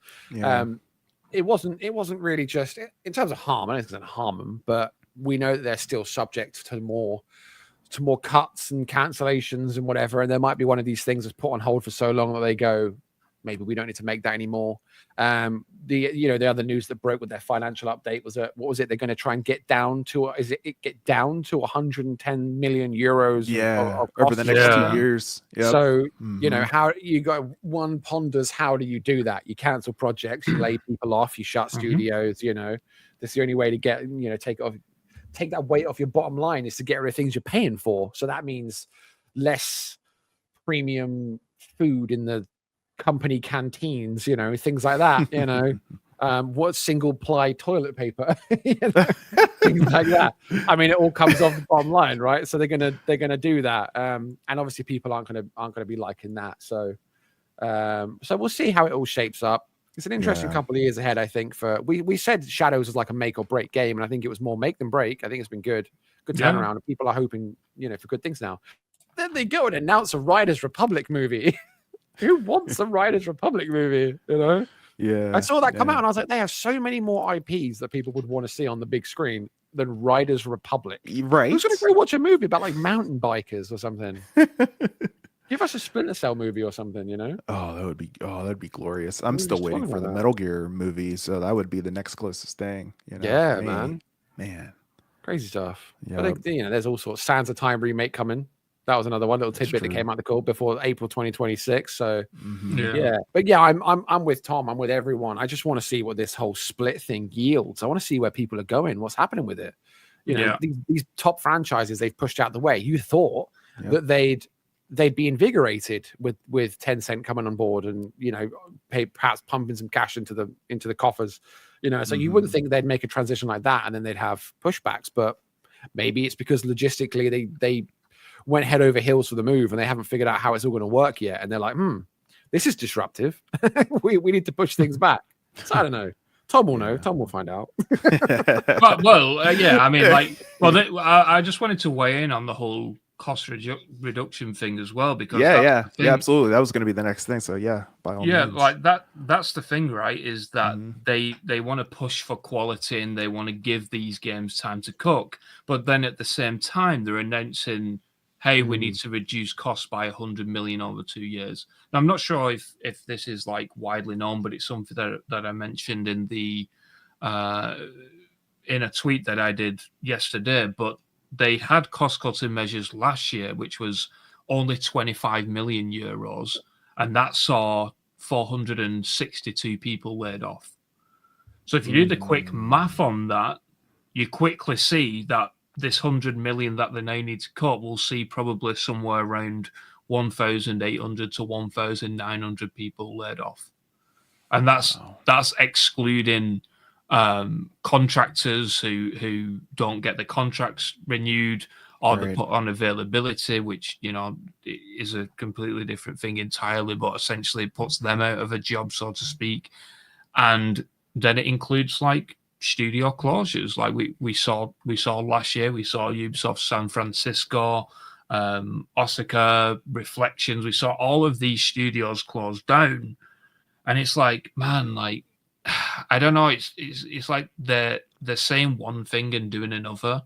it wasn't really just in terms of harm. I don't think it's going to harm them, but we know that they're still subject to more cuts and cancellations and whatever, and there might be one of these things that's put on hold for so long that they go, maybe we don't need to make that anymore. The other news that broke with their financial update was that, what was it, they're going to try and get down to 110 million euros over the next 2 years. So you know, how you got one ponders, how do you do that? You cancel projects, you lay people off, you shut studios. You know, that's the only way to get, you know, take that weight off your bottom line is to get rid of things you're paying for. So that means less premium food in the company canteens, you know, things like that, you know. What single ply toilet paper, you know, things like that. I mean, it all comes off the bottom line, right? So they're gonna do that. And obviously people aren't gonna be liking that. So we'll see how it all shapes up. It's an interesting couple of years ahead, I think. We said Shadows was like a make or break game, and I think it was more make than break. I think it's been good turnaround, and people are hoping, you know, for good things now. Then they go and announce a Riders Republic movie. Who wants a Riders Republic movie? You know? Yeah. I saw that come out, and I was like, they have so many more IPs that people would want to see on the big screen than Riders Republic. Right. Who's going to go watch a movie about like mountain bikers or something? Give us a Splinter Cell movie or something, you know? That'd be glorious. I'm still waiting for the Metal Gear movie, so that would be the next closest thing. You know? Yeah, man, crazy stuff. Yeah. But you know, there's all sorts. Sands of Time remake coming. That was another one little tidbit that came out the call before April 2026. So but yeah, I'm with Tom. I'm with everyone. I just want to see what this whole split thing yields. I want to see where people are going. What's happening with it? You know, these top franchises they've pushed out the way. You thought that they'd be invigorated with Tencent coming on board and, you know, perhaps pumping some cash into the coffers, you know. So you wouldn't think they'd make a transition like that and then they'd have pushbacks, but maybe it's because logistically they went head over heels for the move and they haven't figured out how it's all going to work yet, and they're like, this is disruptive. we need to push things back. So I don't know. Tom will know. Tom will find out. I mean, I just wanted to weigh in on the whole cost reduction thing as well, because absolutely, that was going to be the next thing. So by all means. Like that's the thing, right? Is that they want to push for quality and they want to give these games time to cook, but then at the same time they're announcing, hey, we need to reduce costs by 100 million over 2 years. Now, I'm not sure if this is like widely known, but it's something that I mentioned in the in a tweet that I did yesterday. But they had cost-cutting measures last year, which was only 25 million euros, and that saw 462 people laid off. So if you do the quick math on that, you quickly see that this 100 million that they now need to cut will see probably somewhere around 1,800 to 1,900 people laid off. And that's excluding contractors who don't get the contracts renewed, or they put on availability, which, you know, is a completely different thing entirely, but essentially puts them out of a job, so to speak. And then it includes like studio closures. Like we saw last year. We saw Ubisoft San Francisco, Osaka, Reflections. We saw all of these studios close down, and it's like, man, like I don't know. It's like they're saying one thing and doing another,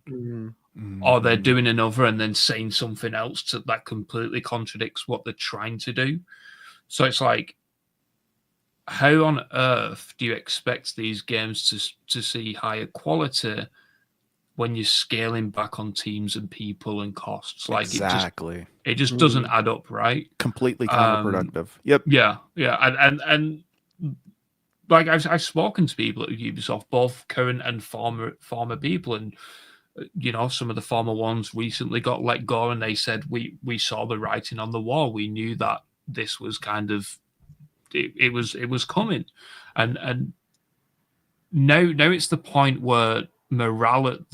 or they're doing another and then saying something else that completely contradicts what they're trying to do. So it's like, how on earth do you expect these games to see higher quality when you're scaling back on teams and people and costs? Like exactly, it just doesn't add up, right? Completely counterproductive. Yep. Yeah, and like I've spoken to people at Ubisoft, both current and former people, and some of the former ones recently got let go, and they said we saw the writing on the wall. We knew that this was kind of it was coming, and now it's the point where morale at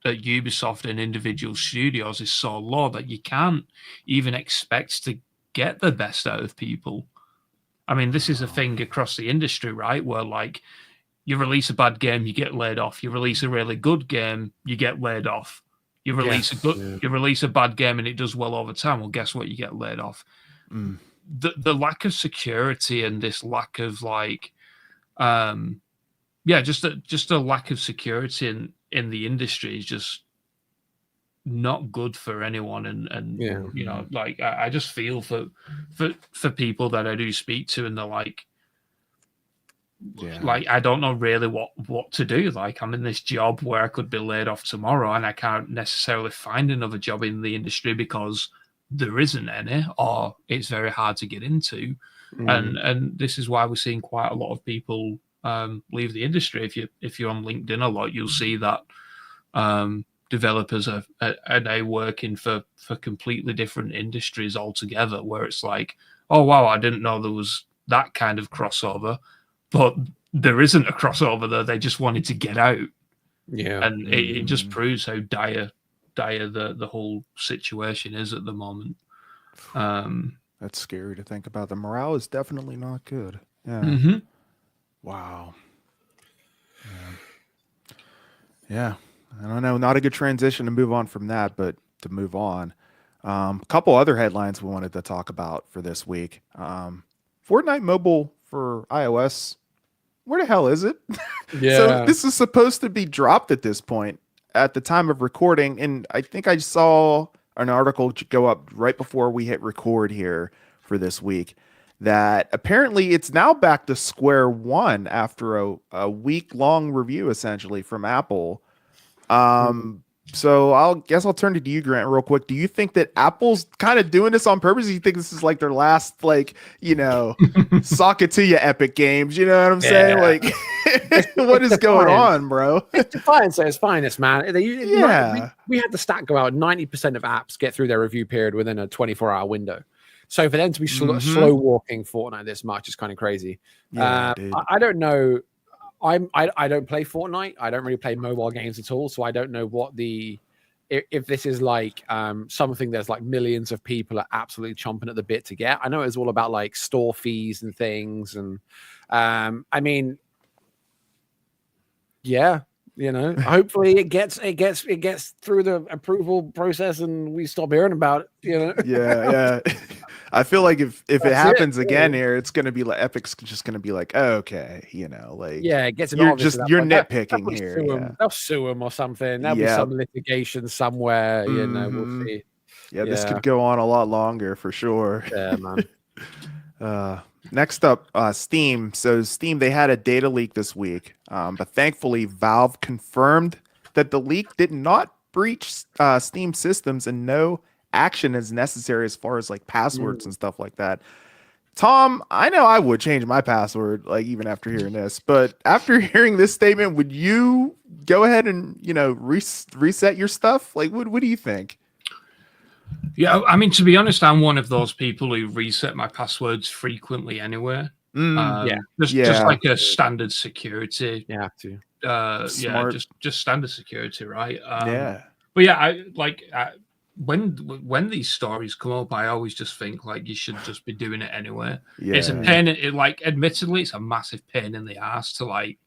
Ubisoft and individual studios is so low that you can't even expect to get the best out of people. I mean, this is a thing across the industry, right? Where like you release a bad game, you get laid off. You release a really good game, you get laid off. You release you release a bad game and it does well over time. Well, guess what? You get laid off. The lack of security and this lack of like, just a lack of security in the industry is just not good for anyone. And like I just feel for people that I do speak to, and they're like, like I don't know really what to do. Like I'm in this job where I could be laid off tomorrow, and I can't necessarily find another job in the industry because there isn't any, or it's very hard to get into. And this is why we're seeing quite a lot of people leave the industry. If you're on LinkedIn a lot, you'll see that developers are now working for completely different industries altogether, where it's like, oh wow, I didn't know there was that kind of crossover. But there isn't a crossover there. They just wanted to get out. Yeah. And it just proves how dire the whole situation is at the moment. That's scary to think about. The morale is definitely not good. Yeah. Wow. Yeah. I don't know. Not a good transition to move on from that, but to move on. A couple other headlines we wanted to talk about for this week. Fortnite Mobile for iOS. Where the hell is it? Yeah. So this is supposed to be dropped at this point at the time of recording. And I think I saw an article go up right before we hit record here for this week that apparently it's now back to square one after a week-long review, essentially, from Apple. So I'll turn to you, Grant, real quick. Do you think that Apple's kind of doing this on purpose? Do you think this is like their last, like, sock it to you Epic Games? You know what I'm saying? Like, what is going on, bro? It's defiance at its finest, man. We had the stat go out. 90% of apps get through their review period within a 24-hour window. So for them to be slow walking Fortnite this much is kind of crazy. I don't know. I don't play Fortnite. I don't really play mobile games at all, so I don't know what if this is like something there's like millions of people are absolutely chomping at the bit to get. I know it's all about like store fees and things, and I mean, hopefully it gets through the approval process and we stop hearing about it. Yeah. I feel like if it happens again here, it's gonna be like Epic's just gonna be like, oh, okay, like it gets you're nitpicking here. They'll sue him or something. There'll be some litigation somewhere. We'll see. Yeah, this could go on a lot longer for sure. Yeah, man. Next up, Steam. So Steam, they had a data leak this week, but thankfully Valve confirmed that the leak did not breach Steam systems and no action is necessary as far as like passwords and stuff like that. Tom, I know I would change my password, like even after hearing this, but after hearing this statement, would you go ahead and reset your stuff? Like, what do you think? Yeah, I mean, to be honest, I'm one of those people who reset my passwords frequently anyway. Just like a standard security. You have to. Just standard security, right? But yeah, when these stories come up, I always just think like you should just be doing it anyway. It's a pain. Admittedly, it's a massive pain in the ass to like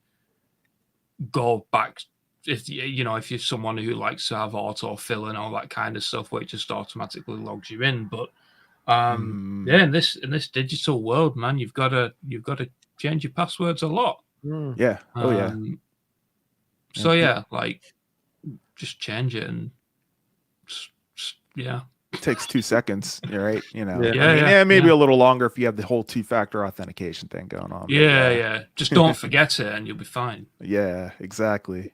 go back. If if you're someone who likes to have autofill and all that kind of stuff, where it just automatically logs you in. But in this digital world, man, you've got to change your passwords a lot. Yeah. So yeah, like just change it and yeah. It takes 2 seconds, right? Maybe a little longer if you have the whole 2-factor authentication thing going on. Yeah. Just don't forget it and you'll be fine. Yeah, exactly.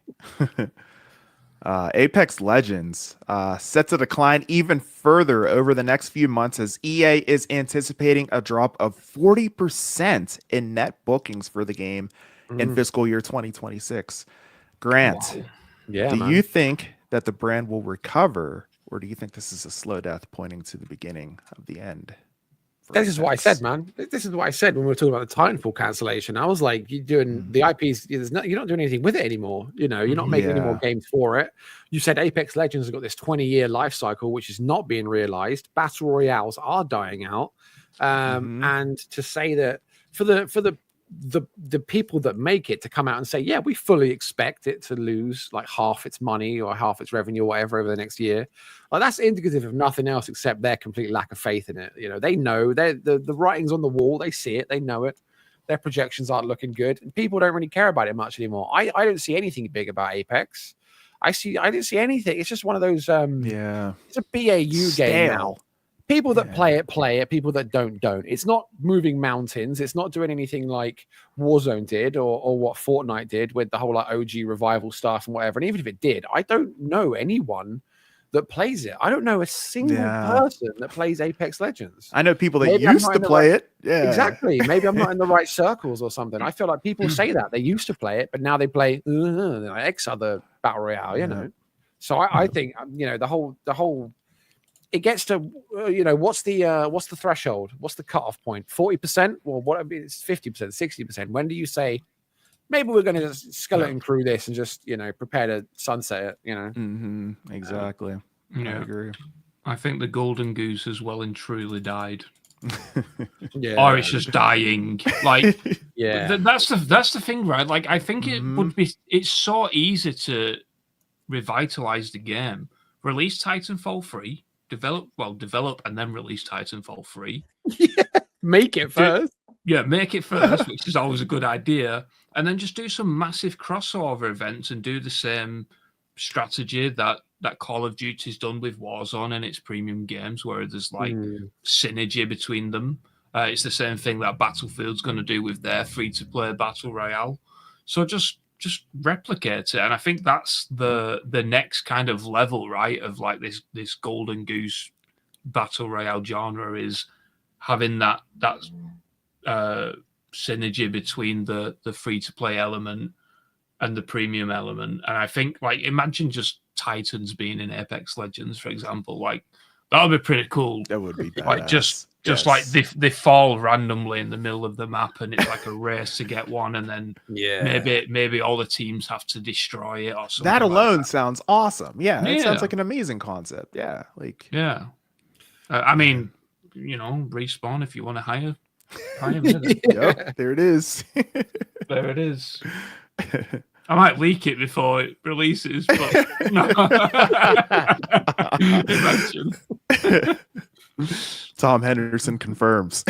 Apex Legends set to decline even further over the next few months as EA is anticipating a drop of 40% in net bookings for the game in fiscal year 2026. Grant, do you think that the brand will recover, or do you think this is a slow death pointing to the beginning of the end? This is what I said, man. This is what I said when we were talking about the Titanfall cancellation. I was like, you're doing the IPs, you're not doing anything with it anymore. You're not making any more games for it. You said Apex Legends has got this 20-year life cycle, which is not being realized. Battle Royales are dying out. And to say that for the people that make it to come out and say, yeah, we fully expect it to lose like half its money or half its revenue or whatever over the next year, like that's indicative of nothing else except their complete lack of faith in it. They know the writing's on the wall, they see it, they know it, their projections aren't looking good, and people don't really care about it much anymore. I don't see anything big about Apex. I didn't see anything. It's just one of those it's a BAU game now. People that play it. People that don't. It's not moving mountains. It's not doing anything like Warzone did or what Fortnite did with the whole like OG revival stuff and whatever. And even if it did, I don't know anyone that plays it. I don't know a single person that plays Apex Legends. I know people that used to play it. Yeah, exactly. Maybe I'm not in the right circles or something. I feel like people say that they used to play it, but now they play X other battle royale. So I think the whole. It gets to what's the threshold? What's the cutoff point? 40%? Well, it's 50%, 60%. When do you say maybe we're going to just skeleton crew this and just prepare to sunset it? Exactly. I agree. I think the golden goose has well and truly died. Or it's just dying. Like that's the thing, right? Like I think it's so easy to revitalize the game. Release Titanfall 3. Develop and then release Titanfall 3. Make it first. Make it first, which is always a good idea. And then just do some massive crossover events and do the same strategy that Call of Duty's done with Warzone and its premium games, where there's like synergy between them. It's the same thing that Battlefield's going to do with their free-to-play Battle Royale. So just replicate it, and I think that's the next kind of level, right, of like this golden goose battle royale genre, is having that synergy between the free to play element and the premium element. And I think, like, imagine just Titans being in Apex Legends, for example. Like, that would be pretty cool. That would be badass. Like just like they fall randomly in the middle of the map, and it's like a race to get one, and then maybe all the teams have to destroy it or something. That alone sounds awesome. It sounds like an amazing concept. I mean, Respawn, if you want to hire yep, there it is. There it is. I might leak it before it releases, but no. Imagine. Tom Henderson confirms.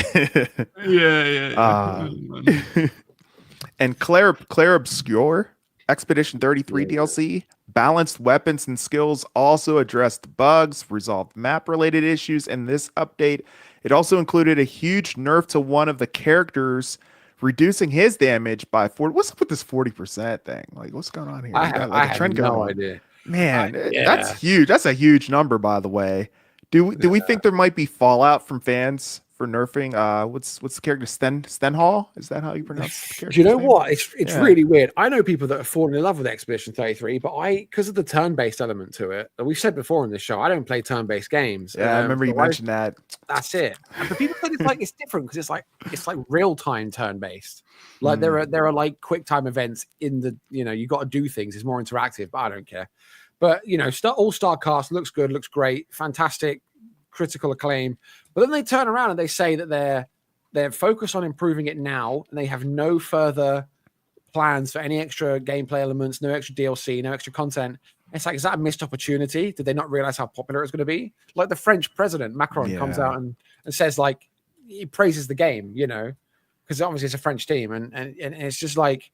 And Clair Obscur Expedition 33 DLC balanced weapons and skills, also addressed bugs, resolved map-related issues in this update. It also included a huge nerf to one of the characters, reducing his damage by 40. What's up with this 40% thing? Like, what's going on here? I have no idea. Man, that's huge. That's a huge number, by the way. Do we think there might be fallout from fans for nerfing? What's the character? Stenhall? Is that how you pronounce the character? Do you know what? It's really weird. I know people that have fallen in love with Expedition 33, but because of the turn-based element to it, we've said before in this show, I don't play turn-based games. Yeah, I remember you mentioned that. That's it. But people think it's different because it's like real-time turn-based. Like there are like quick time events in the you got to do things. It's more interactive, but I don't care. But all-star cast looks good, looks great, fantastic, critical acclaim. But then they turn around and they say that they're focused on improving it now, and they have no further plans for any extra gameplay elements, no extra DLC, no extra content. It's like, is that a missed opportunity? Did they not realize how popular it's going to be? Like the French president, Macron, comes out and says, like, he praises the game, you know, because obviously it's a French team. And it's just like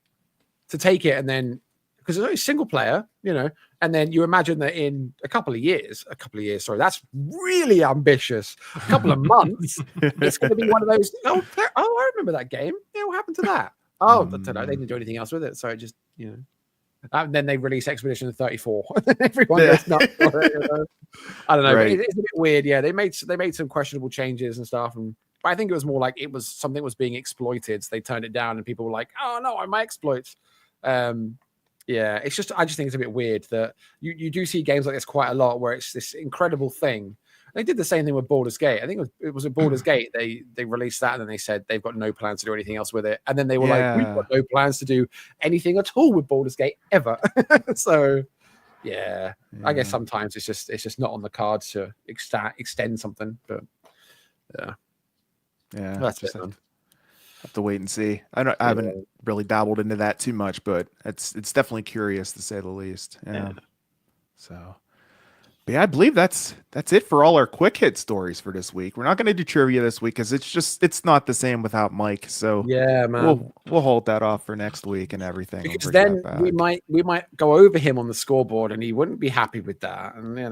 to take it and then, because it's only single player, you know, and then you imagine that in a couple of years, sorry, that's really ambitious. A couple of months, it's going to be one of those, I remember that game. Yeah, what happened to that? Oh, they didn't do anything else with it. So it just, you know. And then they release Expedition 34. Everyone goes nuts for it, you know? I don't know. Right. It's a bit weird. Yeah, they made some questionable changes and stuff. But I think it was more like it was something was being exploited. So they turned it down, and people were like, "Oh no, my exploits." Yeah, I just think it's a bit weird that you do see games like this quite a lot, where it's this incredible thing. They did the same thing with Baldur's Gate. I think it was at Baldur's Gate. They released that, and then they said they've got no plans to do anything else with it. And then they were like, we've got no plans to do anything at all with Baldur's Gate ever. So, yeah, I guess sometimes it's just not on the cards to extend something. But yeah, that's it. Have to wait and see. I haven't really dabbled into that too much, but it's definitely curious to say the least. Yeah. So. But yeah, I believe that's it for all our quick hit stories for this week. We're not going to do trivia this week because it's not the same without Mike. So yeah, man, we'll hold that off for next week and everything. Because then we might go over him on the scoreboard and he wouldn't be happy with that. And you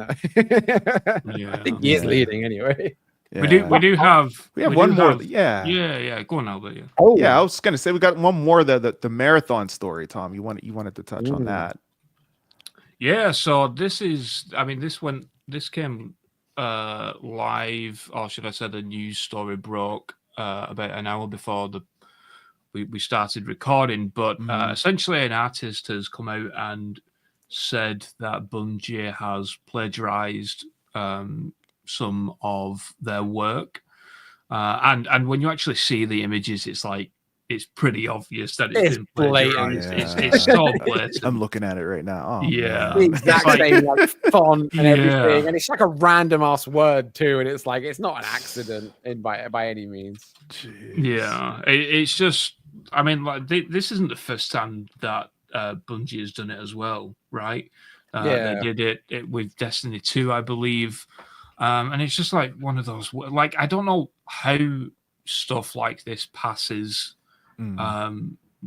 know, I think he is leading anyway. Yeah. We have one more. Yeah. Go on, Albert. Yeah. Oh yeah, I was going to say we got one more the marathon story. Tom, you wanted to touch on that. Yeah, so this came live, or should I say the news story broke about an hour before we started recording, but essentially an artist has come out and said that Bungie has plagiarized some of their work. And when you actually see the images, it's like, it's pretty obvious that it's been plagiarized. It's so blatant. I'm looking at it right now. Oh, yeah, the exact same like font and everything, and it's like a random ass word too, and it's like it's not an accident by any means. Jeez. Yeah, it's just, I mean, like this isn't the first time that Bungie has done it as well, right? They did it with Destiny 2, I believe, and it's just like one of those. Like, I don't know how stuff like this passes.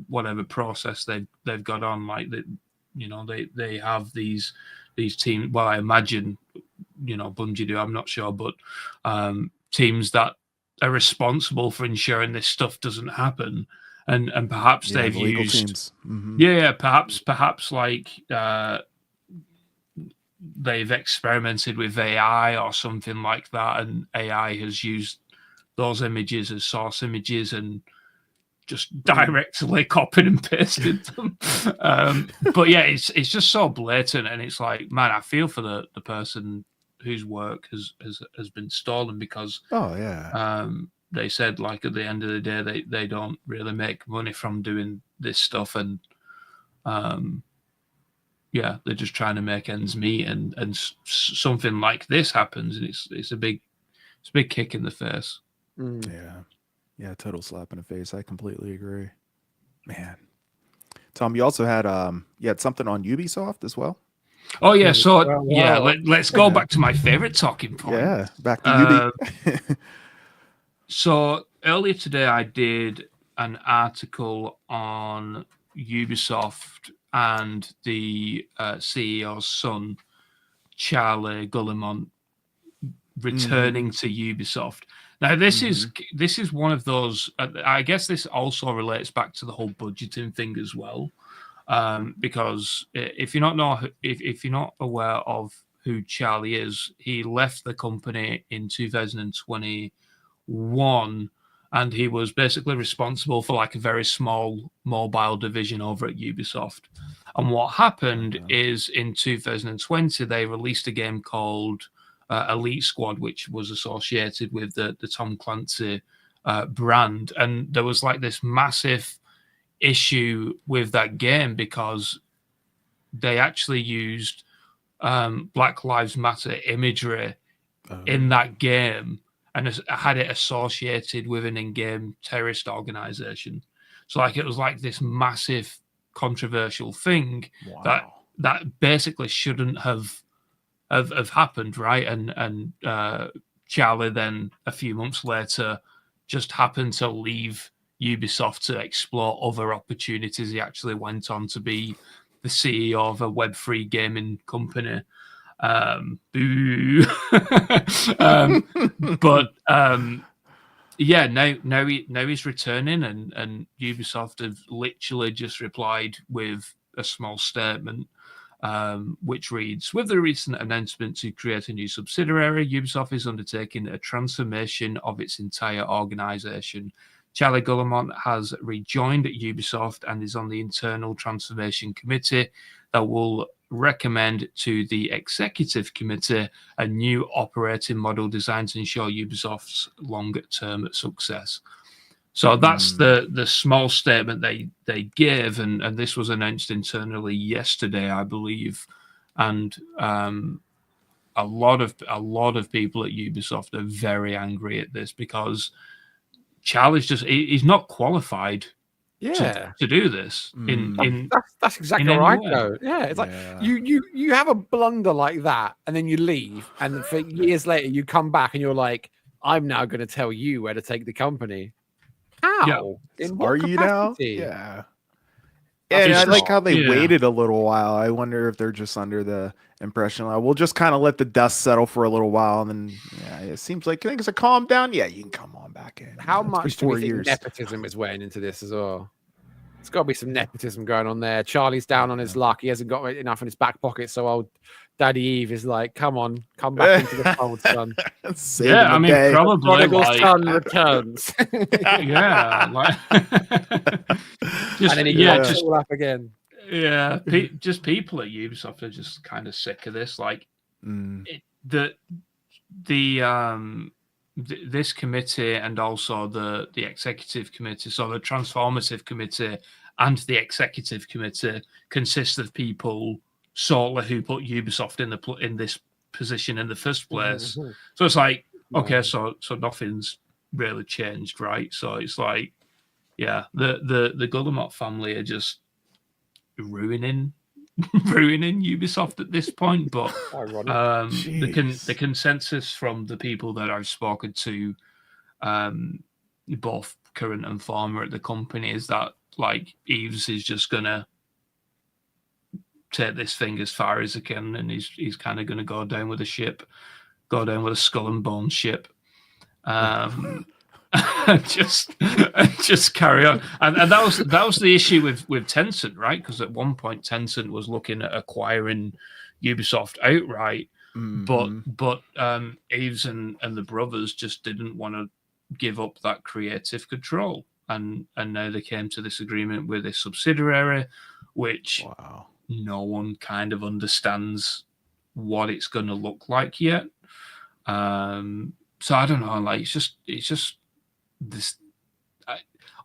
Whatever process they've got on, like that, you know, they have these teams. Well, I imagine, you know, Bungie do. I'm not sure, but teams that are responsible for ensuring this stuff doesn't happen, and perhaps they've used, perhaps like they've experimented with AI or something like that, and AI has used those images as source images and just directly copied and pasted them. But yeah, it's just so blatant, and it's like, man, I feel for the person whose work has been stolen, because they said, like, at the end of the day they don't really make money from doing this stuff, and they're just trying to make ends meet, and something like this happens, and it's a big kick in the face. Yeah, total slap in the face. I completely agree. Man. Tom, you also had something on Ubisoft as well? Oh, yeah. So, let's go back to my favorite talking point. Yeah, back to Ubi. So, earlier today, I did an article on Ubisoft and the CEO's son, Charlie Guillemot, returning to Ubisoft. Now, this is one of those. I guess this also relates back to the whole budgeting thing as well, because if you're not aware of who Charlie is, he left the company in 2021, and he was basically responsible for like a very small mobile division over at Ubisoft. And what happened is in 2020 they released a game called Elite Squad, which was associated with the Tom Clancy brand, and there was like this massive issue with that game because they actually used Black Lives Matter imagery in that game and had it associated with an in-game terrorist organization. So like it was like this massive controversial thing that basically shouldn't have happened, right? And Charlie then a few months later just happened to leave Ubisoft to explore other opportunities. He actually went on to be the CEO of a Web3 gaming company. Boo. Yeah, now he's returning, and Ubisoft have literally just replied with a small statement, which reads, with the recent announcement to create a new subsidiary, Ubisoft is undertaking a transformation of its entire organization. Charlie Guillemot has rejoined Ubisoft and is on the internal transformation committee that will recommend to the executive committee a new operating model designed to ensure Ubisoft's long-term success. So that's the small statement they gave, and this was announced internally yesterday, I believe. And a lot of people at Ubisoft are very angry at this because Charlie's he's not qualified to do this. That's exactly right, though. Yeah, it's like you have a blunder like that, and then you leave, and for years later you come back and you're like, I'm now going to tell you where to take the company. How? Yeah. In what Are capacity? you now? Yeah. And I like how they waited a little while. I wonder if they're just under the impression like, we'll just kind of let the dust settle for a little while, and then it seems like things are calmed down. Yeah, you can come on back in. How much do you think nepotism is weighing into this as well? It's got to be some nepotism going on there. Charlie's down on his luck. He hasn't got enough in his back pocket, so old Daddy Eve is like, come on, come back into the fold, son. Yeah, I mean, probably like, son returns. Yeah, like, and then he just all up again. Yeah, just people at Ubisoft are just kind of sick of this. Like, this committee and also the executive committee, so the transformative committee and the executive committee consist of people solely who put Ubisoft in this position in the first place. So it's like, okay, so nothing's really changed, right? So it's like, yeah, the Guillemot family are just ruining Ubisoft at this point. But the consensus from the people that I've spoken to, both current and former at the company, is that like Eves is just gonna take this thing as far as he can, and he's kind of gonna go down with a skull and bones ship. Just carry on, and that was the issue with Tencent, right? Because at one point Tencent was looking at acquiring Ubisoft outright, but Eves and the brothers just didn't want to give up that creative control, and now they came to this agreement with a subsidiary, which no one kind of understands what it's going to look like yet. So I don't know, like it's just this.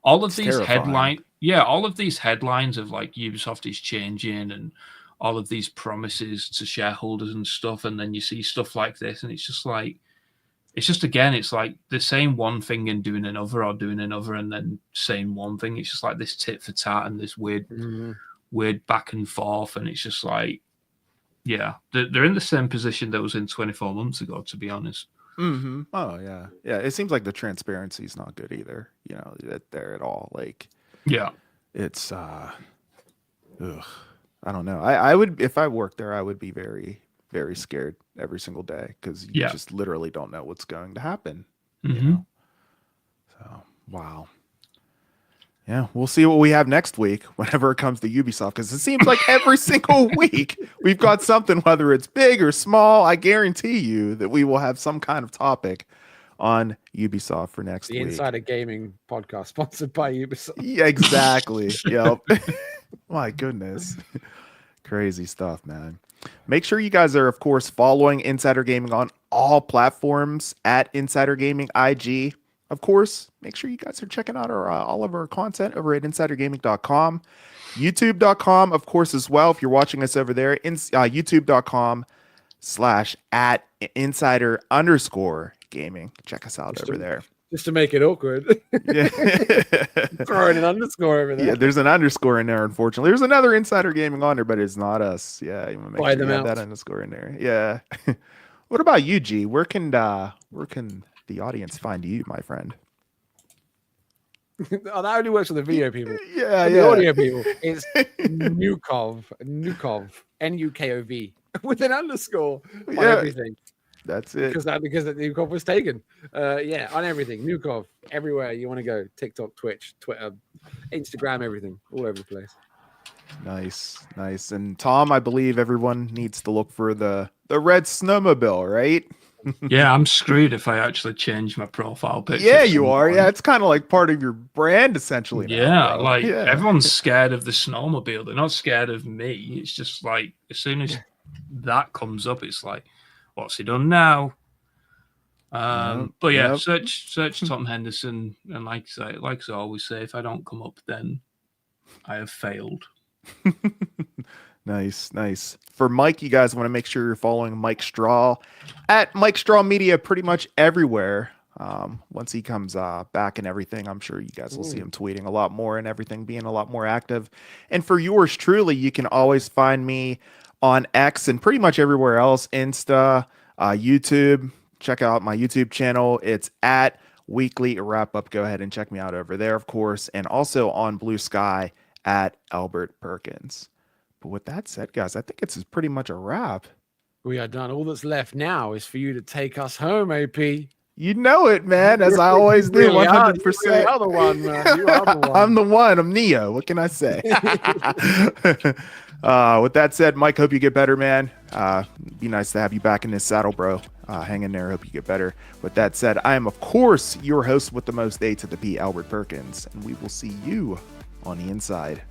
All of these headlines, all of these headlines of like Ubisoft is changing and all of these promises to shareholders and stuff, and then you see stuff like this, and it's just like, it's like they're saying one thing and doing another, or doing another and then saying one thing. It's just like this tit for tat and this weird back and forth, and it's just like, yeah, they're in the same position that was in 24 months ago, to be honest. Oh yeah. It seems like the transparency is not good either. There at all. Like, it's I don't know. I would, if I worked there, I would be very, very scared every single day because you just literally don't know what's going to happen. You know? So wow. Yeah, we'll see what we have next week whenever it comes to Ubisoft, because it seems like every single week we've got something, whether it's big or small. I guarantee you that we will have some kind of topic on Ubisoft for next week. The Insider Gaming podcast sponsored by Ubisoft. Yeah, exactly. Yep. My goodness. Crazy stuff, man. Make sure you guys are, of course, following Insider Gaming on all platforms at Insider Gaming IG. Of course, make sure you guys are checking out all of our content over at insidergaming.com, youtube.com, of course, as well. If you're watching us over there, youtube.com/@insider_gaming. Check us out over there. just to make it awkward. Yeah. Throwing an underscore over there. Yeah, there's an underscore in there, unfortunately. There's another Insider Gaming on there, but it's not us. Yeah, you want to make sure you have that underscore in there. Yeah. What about you, G? Where can the audience find you, my friend? Oh, that only works for the video people. Yeah, the audio people. It's Nukov, Nukov, with an underscore on everything. That's it. Because that Nukov was taken. On everything. Nukov, everywhere you want to go. TikTok, Twitch, Twitter, Instagram, everything. All over the place. Nice. And Tom, I believe everyone needs to look for the red snowmobile, right? Yeah, I'm screwed if I actually change my profile picture. Yeah, you are. Yeah, it's kind of like part of your brand, essentially. Yeah, everyone's scared of the snowmobile. They're not scared of me. It's just like, as soon as that comes up, it's like, what's he done now? But yeah, search Tom Henderson, and like I always say, if I don't come up, then I have failed. Nice. For Mike, you guys want to make sure you're following Mike Straw at Mike Straw Media pretty much everywhere. Once he comes back and everything, I'm sure you guys will see him tweeting a lot more and everything, being a lot more active. And for yours truly, you can always find me on X and pretty much everywhere else, Insta, YouTube. Check out my YouTube channel. It's at Weekly Wrap Up. Go ahead and check me out over there, of course, and also on Blue Sky at Albert Perkins. But with that said, guys, I think it's pretty much a wrap. We are done. All that's left now is for you to take us home, AP. You know it, man, as I always do, 100%. You are the one, man. You are the one. I'm the one. I'm Neo. What can I say? With that said, Mike, hope you get better, man. Be nice to have you back in this saddle, bro. Hang in there. Hope you get better. With that said, I am, of course, your host with the most A to the P, Albert Perkins, and we will see you on the inside.